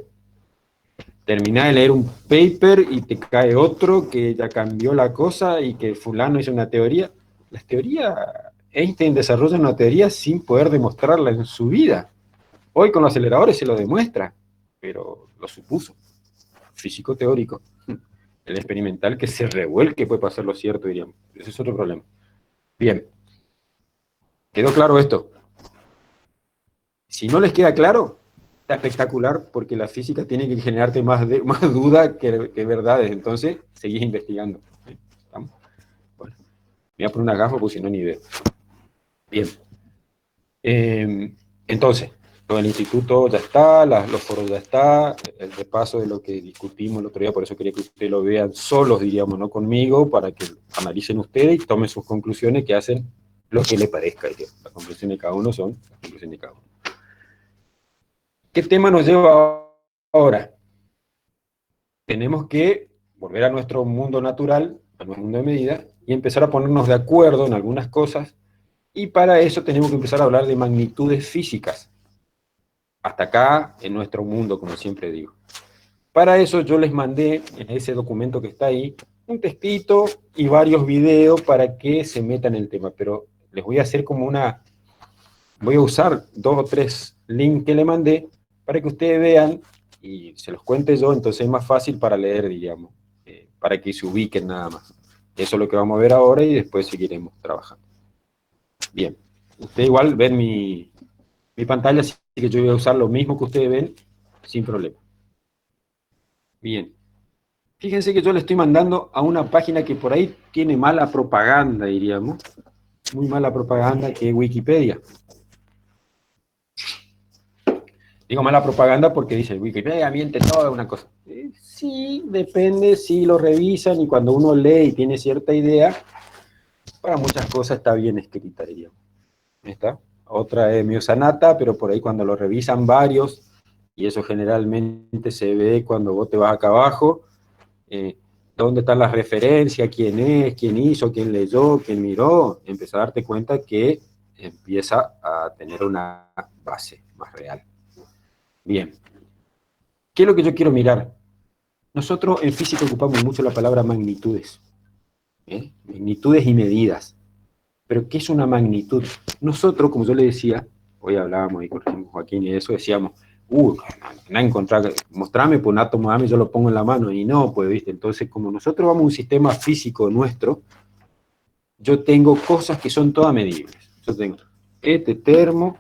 terminar de leer un paper y te cae otro que ya cambió la cosa y que fulano hizo una teoría. Las teorías, Einstein desarrolla una teoría sin poder demostrarla en su vida. Hoy con los aceleradores se lo demuestra, pero lo supuso. Físico teórico. El experimental que se revuelque puede pasar lo cierto, diríamos. Ese es otro problema. Bien. ¿Quedó claro esto? Si no les queda claro, está espectacular, porque la física tiene que generarte más duda que verdades. Entonces, seguís investigando. ¿Estamos? Bueno, me voy a poner una gafa porque si no ni veo. Bien. Entonces, todo el instituto ya está, los foros ya está, el repaso de lo que discutimos el otro día, por eso quería que ustedes lo vean solos, diríamos, no conmigo, para que analicen ustedes y tomen sus conclusiones, que hacen lo que les parezca. Diríamos. Las conclusiones de cada uno son las conclusiones de cada uno. ¿Qué tema nos lleva ahora? Tenemos que volver a nuestro mundo natural, a nuestro mundo de medida, y empezar a ponernos de acuerdo en algunas cosas, y para eso tenemos que empezar a hablar de magnitudes físicas. Hasta acá, en nuestro mundo, como siempre digo. Para eso yo les mandé, en ese documento que está ahí, un textito y varios videos para que se metan en el tema, pero les voy a hacer como voy a usar 2 o 3 links que le mandé, para que ustedes vean, y se los cuente yo, entonces es más fácil para leer, diríamos, para que se ubiquen nada más. Eso es lo que vamos a ver ahora y después seguiremos trabajando. Bien, ustedes igual ven mi pantalla, así que yo voy a usar lo mismo que ustedes ven, sin problema. Bien. Fíjense que yo le estoy mandando a una página que por ahí tiene mala propaganda, diríamos. Muy mala propaganda, que es Wikipedia. Digo mala propaganda porque dice, Wikipedia miente toda una cosa. Sí, depende si lo revisan y cuando uno lee y tiene cierta idea, para muchas cosas está bien escrita, diríamos. ¿Está? Otra es Miosanata, pero por ahí cuando lo revisan varios, y eso generalmente se ve cuando vos te vas acá abajo, dónde están las referencias, quién es, quién hizo, quién leyó, quién miró, empieza a darte cuenta que empieza a tener una base más real. Bien. ¿Qué es lo que yo quiero mirar? Nosotros en física ocupamos mucho la palabra magnitudes. Magnitudes y medidas. Pero ¿qué es una magnitud? Nosotros, como yo le decía, hoy hablábamos ahí con Joaquín y eso, decíamos, no encontrar, mostrame por un átomo, dame, yo lo pongo en la mano, y no, pues, ¿viste? Entonces, como nosotros vamos a un sistema físico nuestro, yo tengo cosas que son todas medibles. Yo tengo este termo,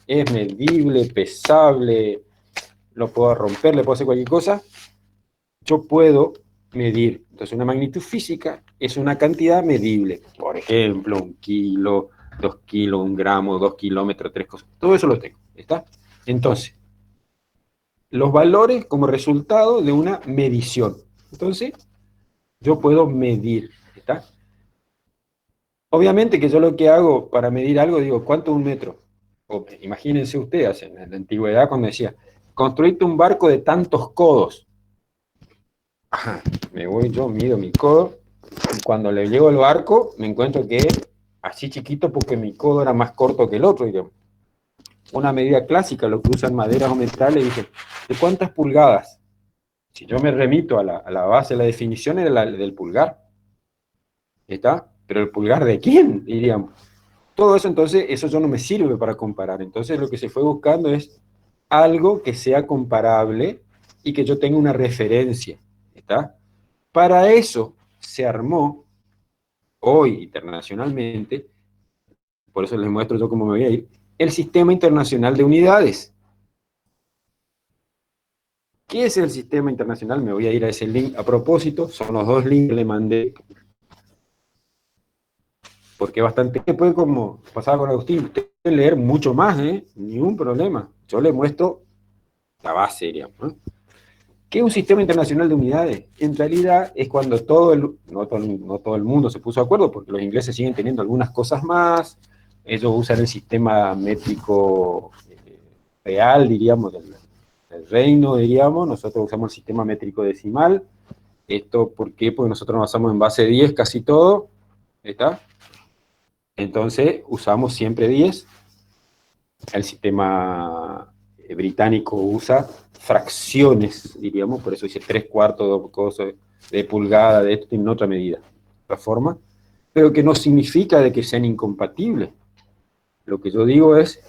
es medible, pesable, lo puedo romper, le puedo hacer cualquier cosa, yo puedo medir. Entonces una magnitud física es una cantidad medible. Por ejemplo, 1 kilo, 2 kilos, 1 gramo, 2 kilómetros, 3 cosas. Todo eso lo tengo. ¿Está? Entonces, los valores como resultado de una medición. Entonces, yo puedo medir. ¿Está? Obviamente que yo lo que hago para medir algo, digo, ¿cuánto es 1 metro? Imagínense ustedes, en la antigüedad cuando decía, construirte un barco de tantos codos. Ajá, me voy yo, mido mi codo, y cuando le llego al barco, me encuentro que es así chiquito porque mi codo era más corto que el otro, digamos. Una medida clásica, lo que usan maderas o metales, dice, ¿de cuántas pulgadas? Si yo me remito a la base de la definición, era la del pulgar. ¿Está? Pero ¿el pulgar de quién? Diríamos. Todo eso, entonces, eso ya no me sirve para comparar. Entonces, lo que se fue buscando es algo que sea comparable y que yo tenga una referencia. ¿Está? Para eso se armó, hoy internacionalmente, por eso les muestro yo cómo me voy a ir, el Sistema Internacional de Unidades. ¿Qué es el Sistema Internacional? Me voy a ir a ese link a propósito, son los 2 links que le mandé, porque bastante, puede como pasaba con Agustín, usted puede leer mucho más, ningún problema, yo le muestro la base, digamos, ¿no? ¿Qué es un sistema internacional de unidades? En realidad es cuando no todo el mundo se puso de acuerdo, porque los ingleses siguen teniendo algunas cosas más, ellos usan el sistema métrico real, diríamos, del reino, diríamos, nosotros usamos el sistema métrico decimal. ¿Esto por qué? Porque nosotros nos basamos en base 10 casi todo, ¿está? Entonces usamos siempre 10, el sistema británico usa fracciones, diríamos, por eso dice 3/4 2 cosas de pulgada, de esto tiene otra medida, otra forma, pero que no significa de que sean incompatibles. Lo que yo digo es,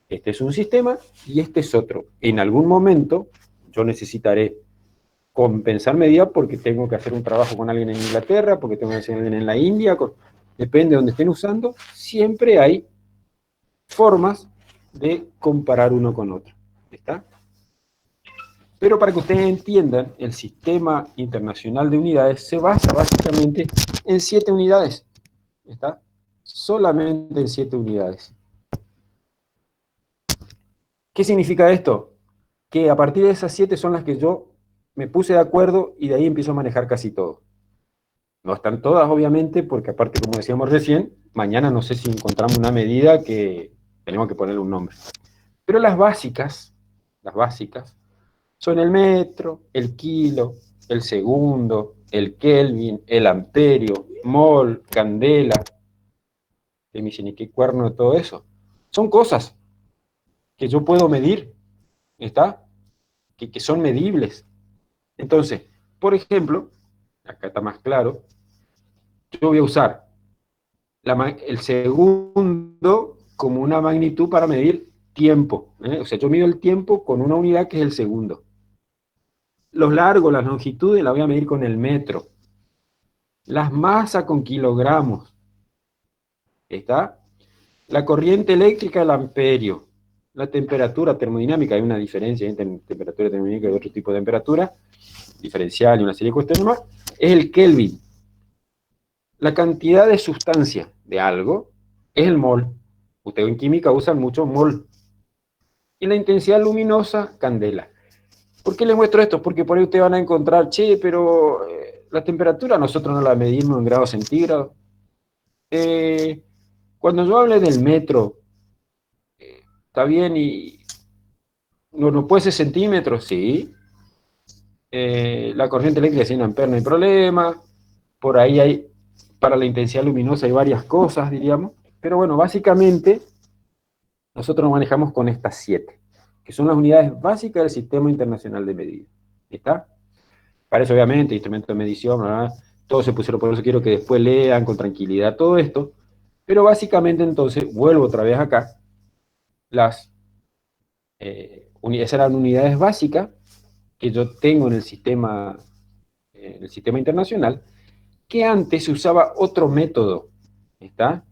este es un sistema y este es otro. En algún momento yo necesitaré compensar medidas porque tengo que hacer un trabajo con alguien en Inglaterra, porque tengo que hacer alguien en la India, depende de donde estén usando, siempre hay formas de comparar uno con otro. ¿Está? Pero para que ustedes entiendan, el Sistema Internacional de Unidades se basa básicamente en 7 unidades. ¿Está? Solamente en 7 unidades. ¿Qué significa esto? Que a partir de esas 7 son las que yo me puse de acuerdo y de ahí empiezo a manejar casi todo. No están todas, obviamente, porque aparte, como decíamos recién, mañana no sé si encontramos una medida que tenemos que ponerle un nombre. Pero las básicas son el metro, el kilo, el segundo, el kelvin, el amperio, mol, candela. Que me dicen, ¿y qué cuerno de todo eso? Son cosas que yo puedo medir, ¿está? Que son medibles. Entonces, por ejemplo, acá está más claro, yo voy a usar el segundo como una magnitud para medir tiempo. O sea, yo mido el tiempo con una unidad que es el segundo. Los largos, las longitudes, las voy a medir con el metro. Las masas con kilogramos. ¿Está? La corriente eléctrica, el amperio. La temperatura termodinámica, hay una diferencia entre temperatura termodinámica y otro tipo de temperatura, diferencial y una serie de cuestiones más, es el Kelvin. La cantidad de sustancia de algo es el mol. Ustedes en química usan mucho mol. Y la intensidad luminosa, candela. ¿Por qué les muestro esto? Porque por ahí ustedes van a encontrar, che, pero la temperatura nosotros no la medimos en grados centígrados. Cuando yo hable del metro, está bien, y no puede ser centímetros, sí. La corriente eléctrica 100 amperes no hay problema. Por ahí hay, para la intensidad luminosa hay varias cosas, diríamos. Pero bueno, básicamente, nosotros nos manejamos con estas 7, que son las unidades básicas del Sistema Internacional de Medida. ¿Está? Para eso, obviamente, instrumentos de medición, ¿verdad? Todo se pusieron, por eso quiero que después lean con tranquilidad todo esto. Pero básicamente, entonces, vuelvo otra vez acá. Esas eran unidades básicas que yo tengo en el sistema internacional, que antes se usaba otro método, ¿está?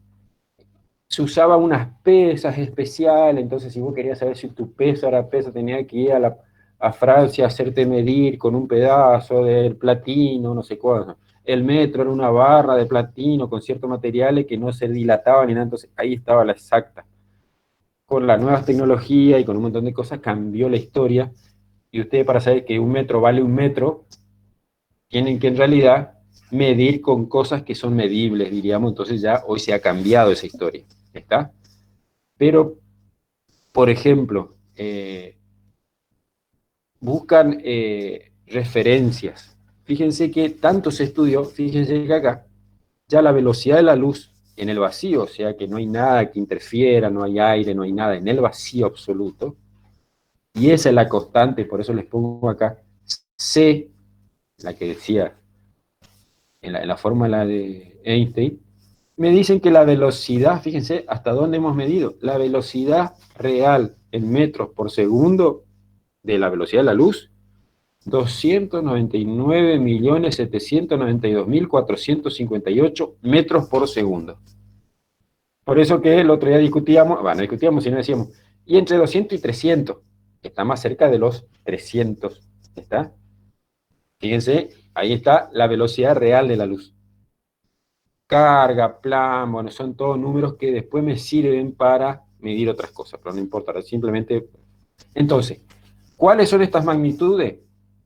Se usaba unas pesas especiales, entonces si vos querías saber si tu peso era pesa, tenías que ir a Francia a hacerte medir con un pedazo del platino, no sé cuál. El metro era una barra de platino con ciertos materiales que no se dilataban ni nada, entonces ahí estaba la exacta. Con las nuevas tecnologías y con un montón de cosas cambió la historia, y ustedes para saber que un metro vale un metro, tienen que en realidad medir con cosas que son medibles, diríamos, entonces ya hoy se ha cambiado esa historia, ¿está? Pero, por ejemplo, buscan referencias. Fíjense que tanto se estudió, fíjense que acá, ya la velocidad de la luz en el vacío, o sea que no hay nada que interfiera, no hay aire, no hay nada, en el vacío absoluto, y esa es la constante, por eso les pongo acá, C, la que decía en la fórmula de Einstein, me dicen que la velocidad, fíjense hasta dónde hemos medido, la velocidad real en metros por segundo de la velocidad de la luz, 299.792.458 metros por segundo. Por eso que el otro día discutíamos, bueno, no discutíamos, sino decíamos, y entre 200 y 300, está más cerca de los 300, ¿está? Fíjense, ahí está la velocidad real de la luz. Carga, plan, bueno, son todos números que después me sirven para medir otras cosas, pero no importa, simplemente... Entonces, ¿cuáles son estas magnitudes?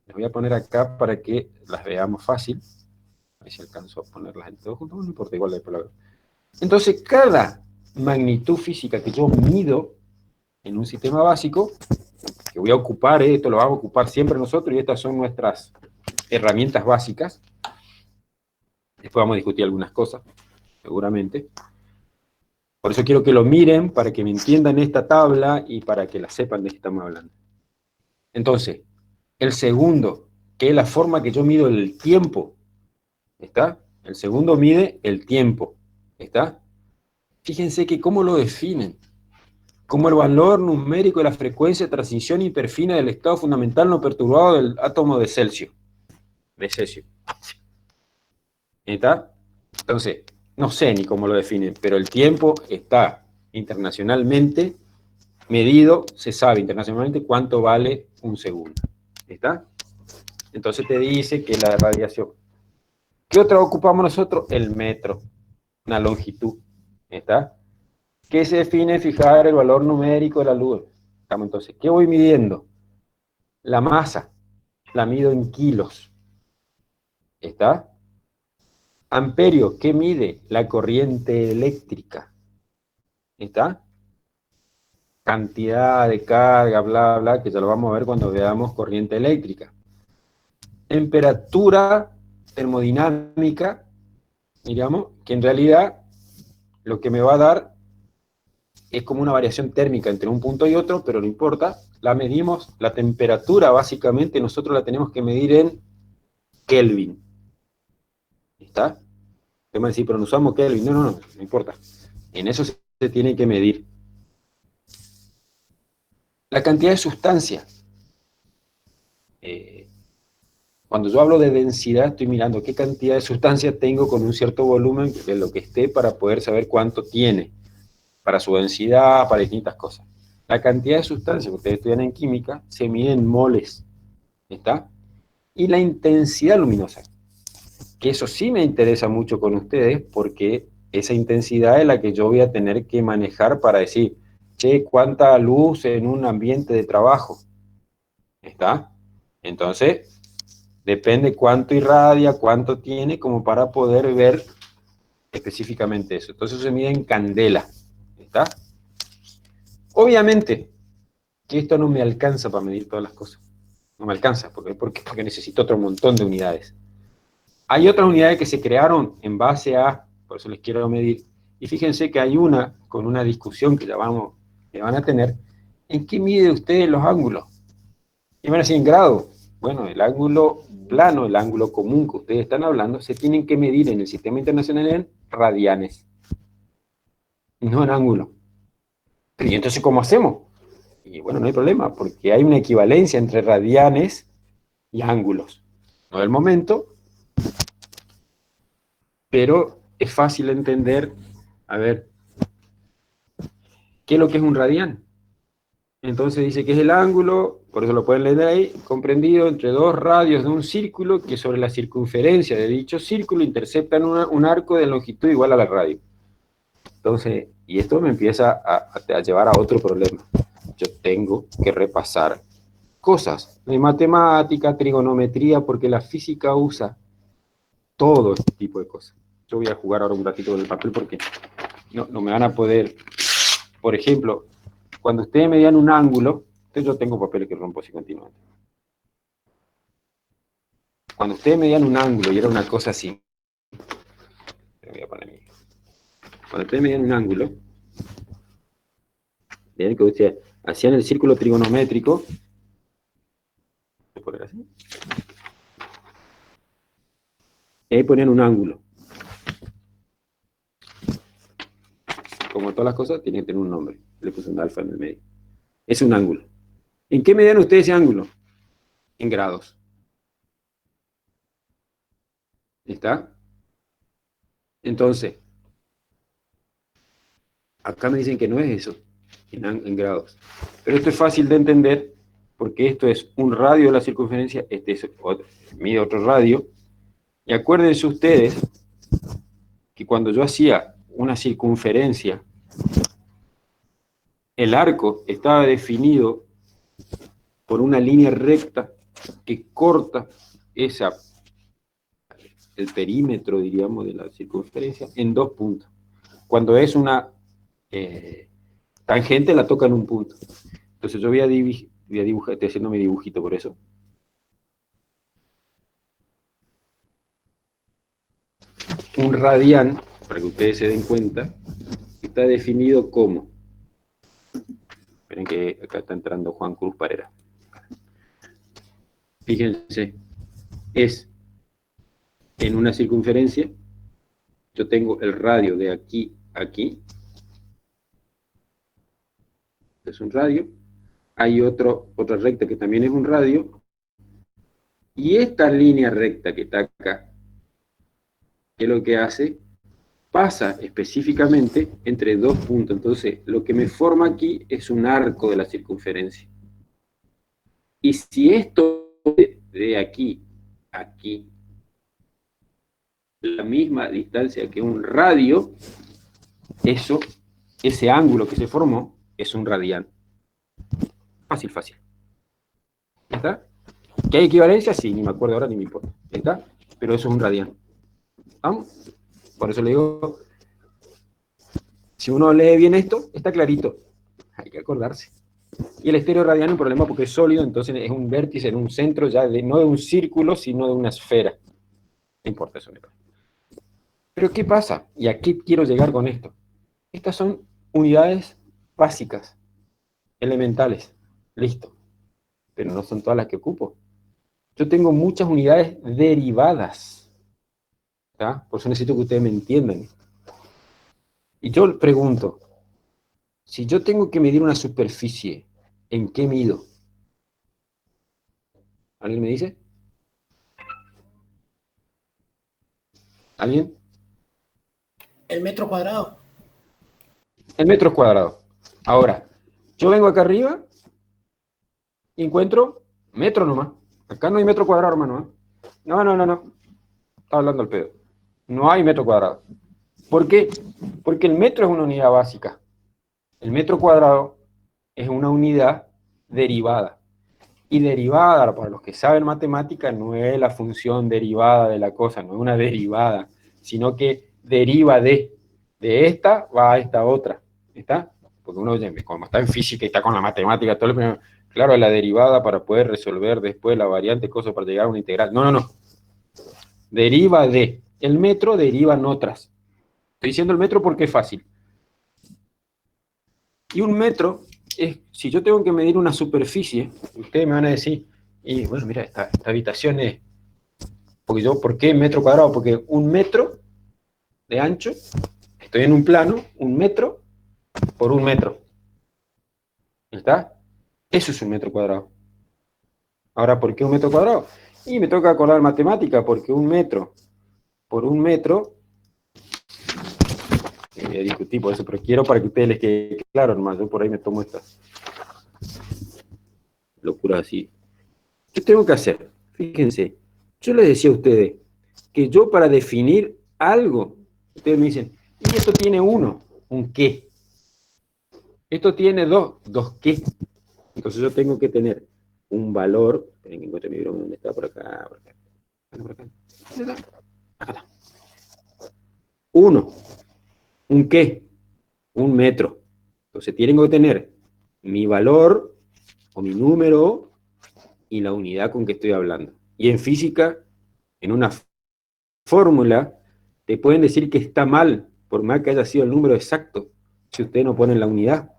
Les voy a poner acá para que las veamos fácil. A ver si alcanzo a ponerlas en todo junto, no importa, igual de palabra. Entonces, cada magnitud física que yo mido en un sistema básico, que voy a ocupar, esto lo vamos a ocupar siempre nosotros, y estas son nuestras herramientas básicas. Después vamos a discutir algunas cosas, seguramente. Por eso quiero que lo miren, para que me entiendan esta tabla, y para que la sepan de qué estamos hablando. Entonces, el segundo, que es la forma que yo mido el tiempo, ¿está? El segundo mide el tiempo, ¿está? Fíjense que cómo lo definen. Como el valor numérico de la frecuencia de transición hiperfina del estado fundamental no perturbado del átomo de Celsius. De cesio. ¿Está? Entonces, no sé ni cómo lo definen, pero el tiempo está internacionalmente medido, se sabe internacionalmente cuánto vale un segundo. ¿Está? Entonces te dice que la radiación. ¿Qué otra ocupamos nosotros? El metro, una longitud. ¿Está? ¿Qué se define? Fijar el valor numérico de la luz. Entonces, ¿qué voy midiendo? La masa, la mido en kilos. ¿Está? Amperio, ¿qué mide? La corriente eléctrica. ¿Está? Cantidad de carga, bla, bla, que ya lo vamos a ver cuando veamos corriente eléctrica. Temperatura termodinámica, digamos, que en realidad lo que me va a dar es como una variación térmica entre un punto y otro, pero no importa, la medimos, la temperatura básicamente nosotros la tenemos que medir en Kelvin. ¿Está? Te van a decir, pero no usamos Kelvin, no importa. En eso se tiene que medir. La cantidad de sustancia. Cuando yo hablo de densidad, estoy mirando qué cantidad de sustancia tengo con un cierto volumen de lo que esté para poder saber cuánto tiene, para su densidad, para distintas cosas. La cantidad de sustancia que ustedes estudian en química se mide en moles, ¿está? Y la intensidad luminosa, que eso sí me interesa mucho con ustedes, porque esa intensidad es la que yo voy a tener que manejar para decir, che, cuánta luz en un ambiente de trabajo, ¿está? Entonces, depende cuánto irradia, cuánto tiene, como para poder ver específicamente eso. Entonces se mide en candela, ¿está? Obviamente que esto no me alcanza para medir todas las cosas. No me alcanza, porque necesito otro montón de unidades. Hay otras unidades que se crearon en base a, por eso les quiero medir, y fíjense que hay una, con una discusión que ya van a tener, ¿en qué mide ustedes los ángulos? Y van a decir en grado. Bueno, el ángulo plano, el ángulo común que ustedes están hablando, se tienen que medir en el sistema internacional en radianes, no en ángulo. ¿Y entonces cómo hacemos? Y bueno, no hay problema, porque hay una equivalencia entre radianes y ángulos. No del momento, pero es fácil entender, a ver, ¿qué es lo que es un radián? Entonces dice que es el ángulo, por eso lo pueden leer ahí, comprendido entre dos radios de un círculo que sobre la circunferencia de dicho círculo interceptan un arco de longitud igual a la radio. Entonces, y esto me empieza a llevar a otro problema. Yo tengo que repasar cosas de matemática, trigonometría, porque la física usa todo este tipo de cosas. Yo voy a jugar ahora un ratito con el papel porque no me van a poder, por ejemplo, cuando ustedes me dan un ángulo, yo tengo papeles que rompo así continuamente. Cuando ustedes me dan un ángulo y era una cosa así, voy a poner cuando ustedes me dan un ángulo, vean que ustedes hacían el círculo trigonométrico, voy a poner así, y ahí ponían un ángulo. Como todas las cosas, tienen que tener un nombre. Le puse un alfa en el medio. Es un ángulo. ¿En qué medían ustedes ese ángulo? En grados. ¿Está? Entonces, acá me dicen que no es eso, en grados. Pero esto es fácil de entender, porque esto es un radio de la circunferencia, este es mide otro radio. Y acuérdense ustedes que cuando yo hacía una circunferencia, el arco estaba definido por una línea recta que corta el perímetro, diríamos, de la circunferencia en dos puntos. Cuando es una tangente, la toca en un punto. Entonces yo voy a dibujar, estoy haciendo mi dibujito por eso. Un radián, para que ustedes se den cuenta, está definido como, esperen que acá está entrando Juan Cruz Parera. Fíjense, es en una circunferencia, yo tengo el radio de aquí a aquí, es un radio, hay otra recta que también es un radio, y esta línea recta que está acá, ¿qué es lo que hace? Pasa específicamente entre dos puntos. Entonces, lo que me forma aquí es un arco de la circunferencia. Y si esto de aquí a aquí, la misma distancia que un radio, ese ángulo que se formó, es un radián. Fácil, fácil. ¿Está? ¿Que hay equivalencia? Sí, ni me acuerdo ahora, ni me importa. ¿Está? Pero eso es un radián. ¿Vamos? Por eso le digo, si uno lee bien esto, está clarito. Hay que acordarse. Y el estéreo radiano es un problema porque es sólido, entonces es un vértice en un centro, ya no de un círculo, sino de una esfera. No importa eso. Pero ¿qué pasa? ¿Y a qué quiero llegar con esto? Estas son unidades básicas, elementales. Listo. Pero no son todas las que ocupo. Yo tengo muchas unidades derivadas. ¿Tá? Por eso necesito que ustedes me entiendan. Y yo pregunto, si yo tengo que medir una superficie, ¿en qué mido? ¿Alguien me dice? ¿Alguien? El metro cuadrado. El metro cuadrado. Ahora, yo vengo acá arriba y encuentro metro nomás. Acá no hay metro cuadrado, hermano. No. Está hablando el pedo. No hay metro cuadrado. ¿Por qué? Porque el metro es una unidad básica. El metro cuadrado es una unidad derivada. Y derivada, para los que saben matemática, no es la función derivada de la cosa, no es una derivada, sino que deriva de esta va a esta otra. ¿Está? Porque uno, como está en física y está con la matemática, todo el, claro, la derivada para poder resolver después la variante, cosas para llegar a una integral. No. Deriva de. El metro derivan otras. Estoy diciendo el metro porque es fácil. Y un metro es, si yo tengo que medir una superficie, ustedes me van a decir, y bueno, mira, esta habitación es, porque yo, ¿por qué metro cuadrado? Porque un metro de ancho, estoy en un plano, un metro por un metro. ¿Está? Eso es un metro cuadrado. Ahora, ¿por qué un metro cuadrado? Y me toca acordar matemática, porque un metro por un metro, voy a discutir por eso, pero quiero para que ustedes les quede claro, hermano, yo por ahí me tomo estas locuras así. ¿Qué tengo que hacer? Fíjense, yo les decía a ustedes que yo para definir algo, ustedes me dicen, y esto tiene uno, un qué. Esto tiene dos qué. Entonces yo tengo que tener un valor, esperen que encuentre mi broma, ¿dónde está? Por acá. Acá está. Uno. ¿Un qué? Un metro. Entonces tengo que tener mi valor o mi número y la unidad con que estoy hablando. Y en física, en una fórmula, te pueden decir que está mal, por más que haya sido el número exacto, si ustedes no ponen la unidad.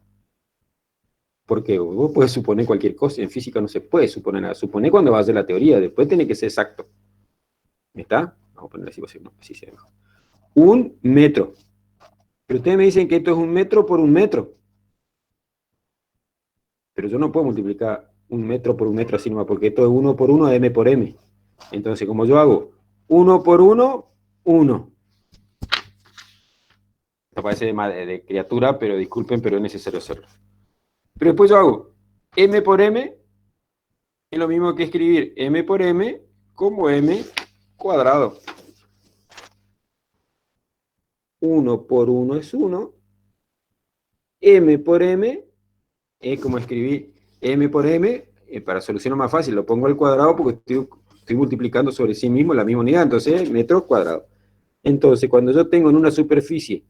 Porque vos podés suponer cualquier cosa, en física no se puede suponer nada. Supone cuando vas a hacer la teoría, después tiene que ser exacto. ¿Está? Vamos a ponerlo así, así se ve mejor. Un metro. Pero ustedes me dicen que esto es un metro por un metro. Pero yo no puedo multiplicar un metro por un metro así nomás, porque esto es 1 por 1 m por m. Entonces, como yo hago 1 por 1, 1. Esto parece de criatura, pero disculpen, pero es necesario hacerlo. Pero después yo hago m por m, es lo mismo que escribir m por m como m cuadrado. 1 por 1 es 1. M por m es como escribir m por m, para solucionar más fácil, lo pongo al cuadrado porque estoy multiplicando sobre sí mismo la misma unidad, entonces metro cuadrado. Entonces, cuando yo tengo en una superficie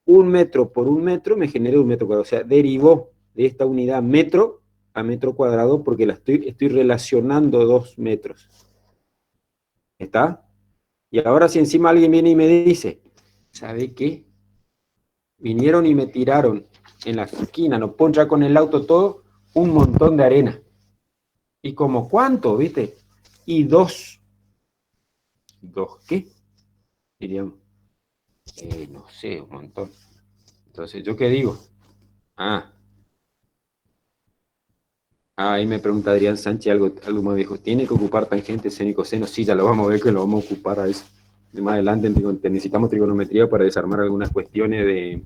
un metro por un metro, me genera un metro cuadrado. O sea, derivó de esta unidad metro a metro cuadrado porque estoy relacionando 2 metros. ¿Está? Y ahora si encima alguien viene y me dice, ¿sabe qué? Vinieron y me tiraron en la esquina, nos poncha con el auto todo, un montón de arena. ¿Y como cuánto, viste? Y 2. ¿2 qué? Diríamos. No sé, un montón. Entonces, ¿yo qué digo? Ahí me pregunta Adrián Sánchez algo más viejo. ¿Tiene que ocupar tangente, seno y coseno? Sí, ya lo vamos a ver que lo vamos a ocupar a eso. Más adelante necesitamos trigonometría para desarmar algunas cuestiones de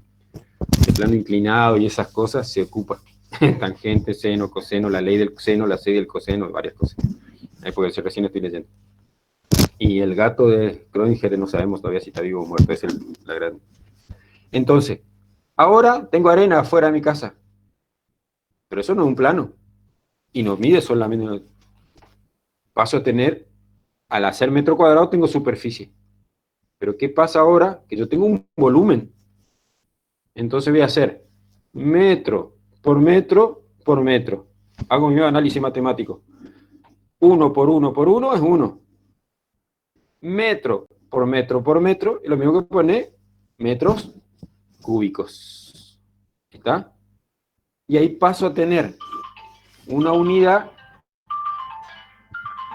plano inclinado y esas cosas, se ocupa. Tangente, seno, coseno, la ley del seno, la ley del coseno, varias cosas. Ahí porque yo recién estoy leyendo. Y el gato de Schrödinger no sabemos todavía si está vivo o muerto, es la gran. Entonces, ahora tengo arena afuera de mi casa. Pero eso no es un plano. Y no mide solamente. Paso a tener, al hacer metro cuadrado tengo superficie. Pero ¿qué pasa ahora? Que yo tengo un volumen. Entonces voy a hacer metro por metro por metro. Hago mi análisis matemático. 1 por 1 por 1 es 1. Metro por metro por metro, y lo mismo que pone metros cúbicos. ¿Está? Y ahí paso a tener una unidad.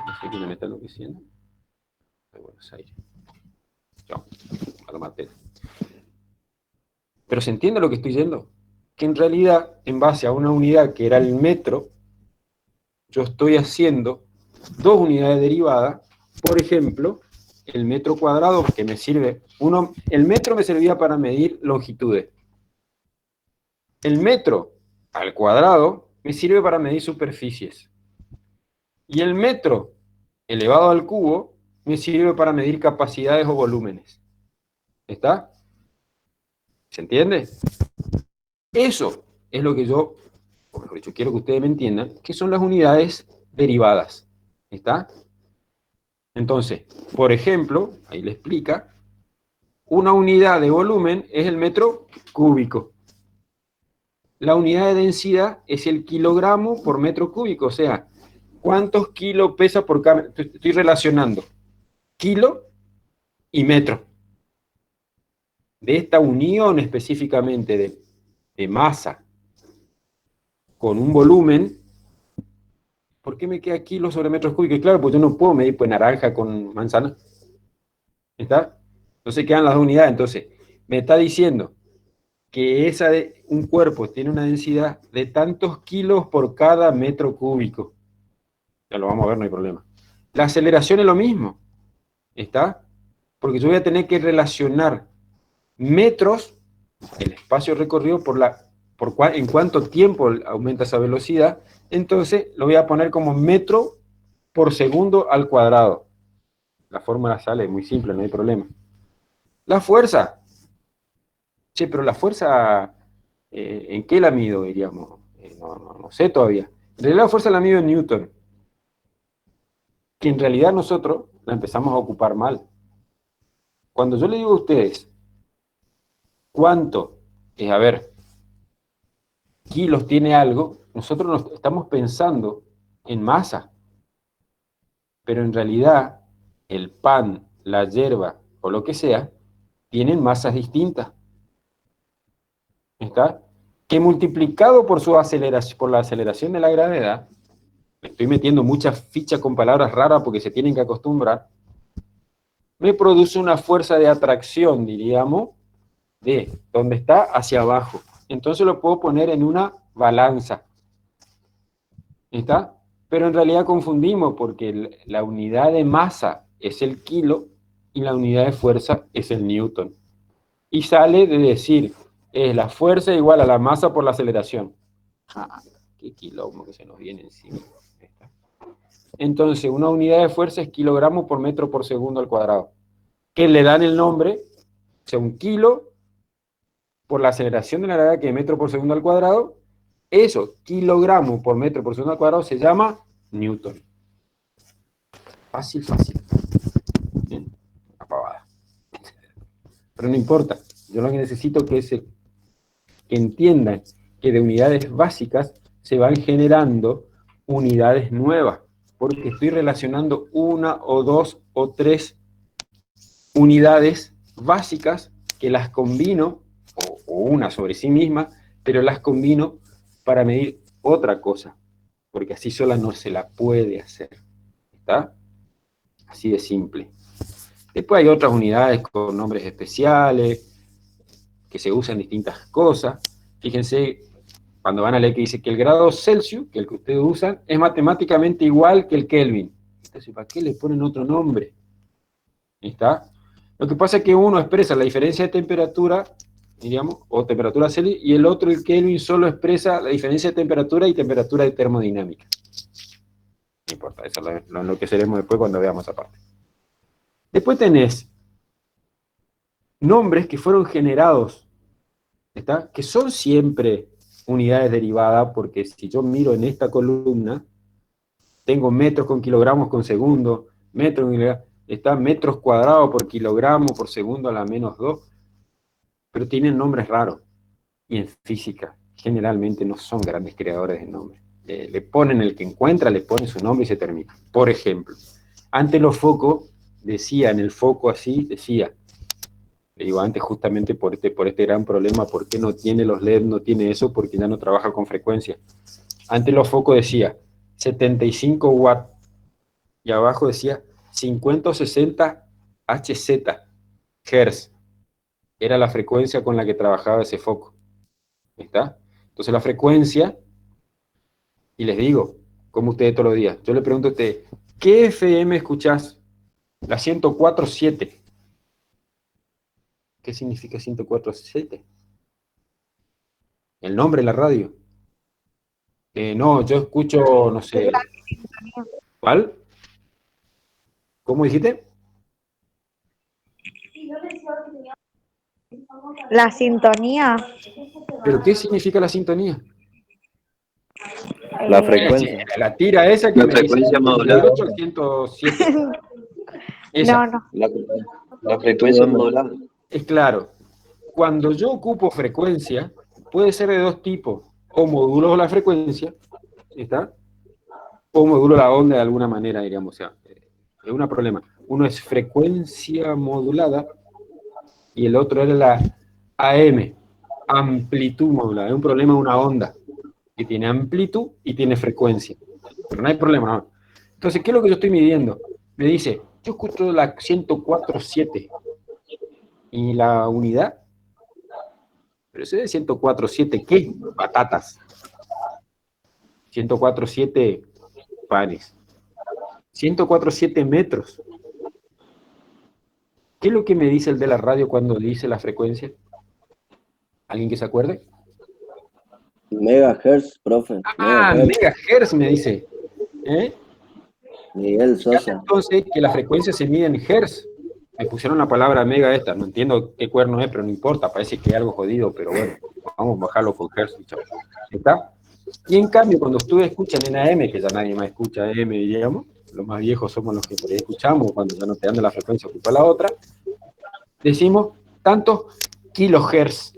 No sé quién me está enloqueciendo. De Buenos Aires. Chao. A la materia. Pero ¿se entiende lo que estoy diciendo? Que en realidad, en base a una unidad que era el metro, yo estoy haciendo 2 unidades derivadas, por ejemplo, el metro cuadrado que me sirve. El metro me servía para medir longitudes. El metro al cuadrado me sirve para medir superficies. Y el metro elevado al cubo me sirve para medir capacidades o volúmenes. ¿Está? ¿Se entiende? Eso es lo que yo, o mejor dicho, quiero que ustedes me entiendan, que son las unidades derivadas. ¿Está? Entonces, por ejemplo, ahí le explica, una unidad de volumen es el metro cúbico. La unidad de densidad es el kilogramo por metro cúbico, o sea, ¿cuántos kilos pesa por cada metro? Estoy relacionando kilo y metro. De esta unión específicamente de masa con un volumen, ¿por qué me queda kilos sobre metros cúbicos? Y claro, pues yo no puedo medir pues, naranja con manzana. ¿Está? Entonces quedan las dos unidades. Entonces, me está diciendo que un cuerpo tiene una densidad de tantos kilos por cada metro cúbico. Ya lo vamos a ver, no hay problema. La aceleración es lo mismo. ¿Está? Porque yo voy a tener que relacionar metros, el espacio recorrido, en cuánto tiempo aumenta esa velocidad. Entonces lo voy a poner como metro por segundo al cuadrado. La fórmula sale muy simple, no hay problema. La fuerza. Che, pero la fuerza, ¿en qué la mido, diríamos? No sé todavía. En realidad la fuerza la mido en Newton. Que en realidad nosotros la empezamos a ocupar mal. Cuando yo le digo a ustedes, ¿cuánto? A ver, kilos tiene algo, nosotros nos estamos pensando en masa. Pero en realidad, el pan, la hierba o lo que sea, tienen masas distintas. ¿Está? Que multiplicado por la aceleración de la gravedad, me estoy metiendo muchas fichas con palabras raras porque se tienen que acostumbrar, me produce una fuerza de atracción, diríamos, de donde está hacia abajo. Entonces lo puedo poner en una balanza. ¿Está? Pero en realidad confundimos porque la unidad de masa es el kilo y la unidad de fuerza es el newton. Y sale de decir, es la fuerza igual a la masa por la aceleración. Ah, qué quilombo que se nos viene encima. Entonces, una unidad de fuerza es kilogramo por metro por segundo al cuadrado. Que le dan el nombre, o sea, un kilo por la aceleración de la gravedad que es metro por segundo al cuadrado. Eso, kilogramo por metro por segundo al cuadrado, se llama newton. Fácil, fácil. Bien, una pavada. Pero no importa. Yo lo que necesito es que entiendan que de unidades básicas se van generando unidades nuevas, porque estoy relacionando una o dos o tres unidades básicas que las combino, o una sobre sí misma, pero las combino para medir otra cosa, porque así sola no se la puede hacer. ¿Está? Así de simple. Después hay otras unidades con nombres especiales, que se usan distintas cosas. Fíjense, cuando van a leer que dice que el grado Celsius, que el que ustedes usan, es matemáticamente igual que el Kelvin. Entonces, ¿para qué le ponen otro nombre? ¿Está? Lo que pasa es que uno expresa la diferencia de temperatura, diríamos, o temperatura Celsius, y el otro, el Kelvin, solo expresa la diferencia de temperatura y temperatura de termodinámica. No importa, eso lo enloqueceremos después cuando veamos esa parte. Después tenés nombres que fueron generados, ¿está? Que son siempre unidades derivadas, porque si yo miro en esta columna, tengo metros con kilogramos con segundo, metros cuadrados por kilogramo por segundo a la -2, pero tienen nombres raros. Y en física, generalmente no son grandes creadores de nombres. Le ponen el que encuentra, le ponen su nombre y se termina. Por ejemplo, antes los focos, decía en el foco así, decía, le digo antes justamente por este gran problema, ¿por qué no tiene los LED, no tiene eso? Porque ya no trabaja con frecuencia. Antes los focos decía 75 watts, y abajo decía 50 o 60 Hz, Hertz. Era la frecuencia con la que trabajaba ese foco. ¿Está? Entonces la frecuencia, y les digo, como ustedes todos los días, yo le pregunto a ustedes, ¿qué FM escuchás? La 104.7. ¿Qué significa 104.7? El nombre de la radio. No, yo escucho, no sé. ¿Cuál? ¿Cómo dijiste? La sintonía. ¿Pero qué significa la sintonía? La frecuencia. La tira esa que La me frecuencia dice modulada. 98 al 107. Esa. No. La frecuencia modulada. Es claro. Cuando yo ocupo frecuencia, puede ser de dos tipos. O modulo la frecuencia, ¿está? O modulo la onda de alguna manera, diríamos. O sea, es un problema. Uno es frecuencia modulada y el otro era la AM, amplitud modulada. Es un problema de una onda que tiene amplitud y tiene frecuencia. Pero no hay problema, no. Entonces, ¿qué es lo que yo estoy midiendo? Me dice, yo escucho la 104.7 y la unidad. Pero ese de 104.7, ¿qué? Patatas. 104.7 panes. 104.7 metros. ¿Qué es lo que me dice el de la radio cuando dice la frecuencia? ¿Alguien que se acuerde? Megahertz, profe. Megahertz me dice. Miguel Sosa. Entonces, que la frecuencia se mide en hertz. Me pusieron la palabra mega esta, no entiendo qué cuerno es, pero no importa, parece que es algo jodido, pero bueno, vamos a bajarlo con hertz. ¿Está? Y en cambio, cuando ustedes escuchan en AM, que ya nadie más escucha AM, digamos, los más viejos somos los que por ahí escuchamos, cuando ya no te dan de la frecuencia, ocupa la otra, decimos tantos kilohertz.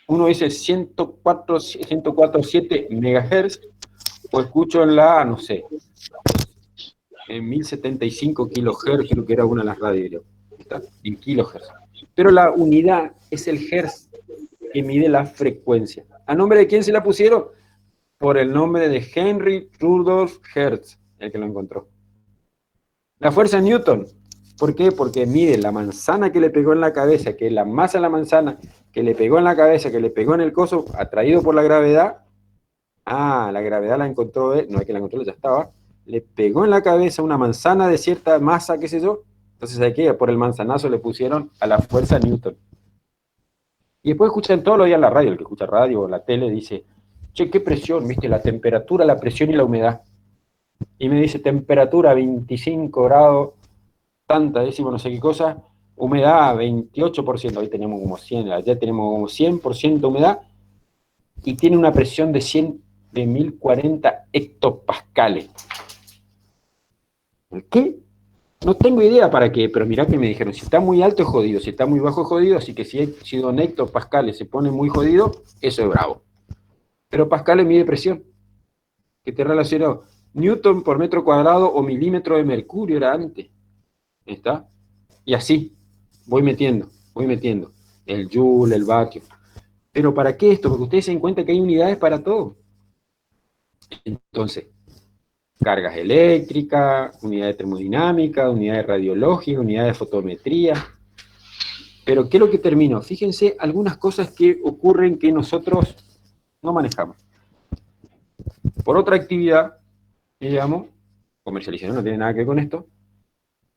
Uno dice 104.7 megahertz, o escucho en la, no sé, en 1075 kilohertz, creo que era una de las radios, ¿está? En kilohertz. Pero la unidad es el hertz que mide la frecuencia. ¿A nombre de quién se la pusieron? Por el nombre de Henry Rudolf Hertz, el que lo encontró. La fuerza Newton. ¿Por qué? Porque mide la manzana que le pegó en la cabeza, que es la masa de la manzana, que le pegó en la cabeza, que le pegó en el coso, atraído por la gravedad. Ah, la gravedad la encontró él, no es que la encontró, ya estaba. Le pegó en la cabeza una manzana de cierta masa, qué sé yo. Entonces, ¿sabes qué? Por el manzanazo le pusieron a la fuerza Newton. Y después escuchan todos los días la radio, el que escucha radio o la tele dice, che, ¿qué presión? ¿Viste? La temperatura, la presión y la humedad. Y me dice, temperatura 25 grados, tanta décimo, no sé qué cosa, humedad 28%, hoy tenemos como 100, allá tenemos como 100% humedad, y tiene una presión de 1040 hectopascales. ¿Qué? No tengo idea para qué, pero mirá que me dijeron, si está muy alto es jodido, si está muy bajo es jodido, así que si don hectopascales se pone muy jodido, eso es bravo. Pero pascales mide presión, que te relacionó Newton por metro cuadrado o milímetro de mercurio era antes. ¿Está? Y así, voy metiendo, el joule, el vatio. ¿Pero para qué esto? Porque ustedes se den cuenta que hay unidades para todo. Entonces, cargas eléctricas, unidades de termodinámica, unidades radiológicas, unidades de fotometría. Pero, ¿qué es lo que termino? Fíjense algunas cosas que ocurren que nosotros no manejamos. Por otra actividad, digamos, comercialización no tiene nada que ver con esto,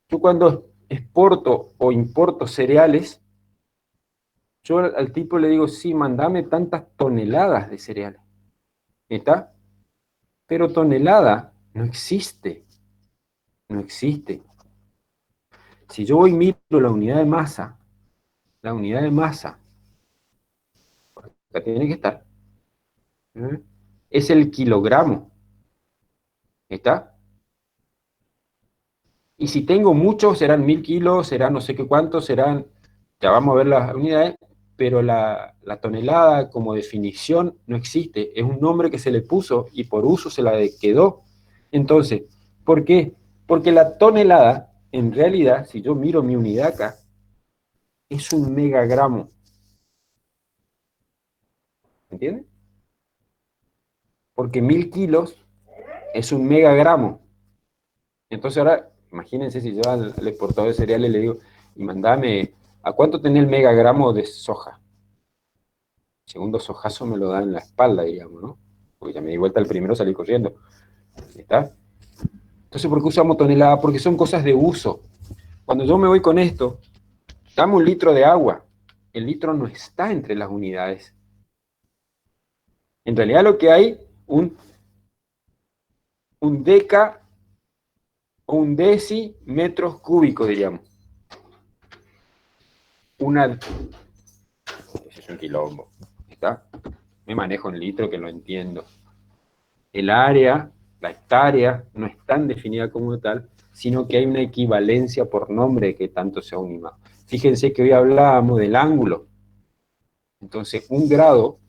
yo cuando exporto o importo cereales, yo al tipo le digo, sí, mandame tantas toneladas de cereales. ¿Está? Pero tonelada no existe. No existe. Si yo voy y miro la unidad de masa, acá tiene que estar, es el kilogramo. ¿Está? Y si tengo muchos, serán 1000 kilos, serán no sé qué cuántos, serán, ya vamos a ver las unidades, pero la tonelada como definición no existe, es un nombre que se le puso y por uso se la quedó. Entonces, ¿por qué? Porque la tonelada, en realidad, si yo miro mi unidad acá, es un megagramo. ¿Entienden? Porque 1000 kilos es un megagramo. Entonces ahora, imagínense si yo al exportador de cereales le digo, y mandame, ¿a cuánto tenés el megagramo de soja? El segundo sojazo me lo da en la espalda, digamos, ¿no? Porque ya me di vuelta el primero, salí corriendo. ¿Está? Entonces, ¿por qué usamos tonelada? Porque son cosas de uso. Cuando yo me voy con esto, dame 1 litro de agua. El litro no está entre las unidades. En realidad lo que hay, un deca o un deci metros cúbicos, diríamos. Ese es un quilombo. ¿Está? Me manejo en litro que lo entiendo. El área, la hectárea, no es tan definida como tal, sino que hay una equivalencia por nombre de que tanto se ha unimado. Fíjense que hoy hablábamos del ángulo. Entonces, 1 grado,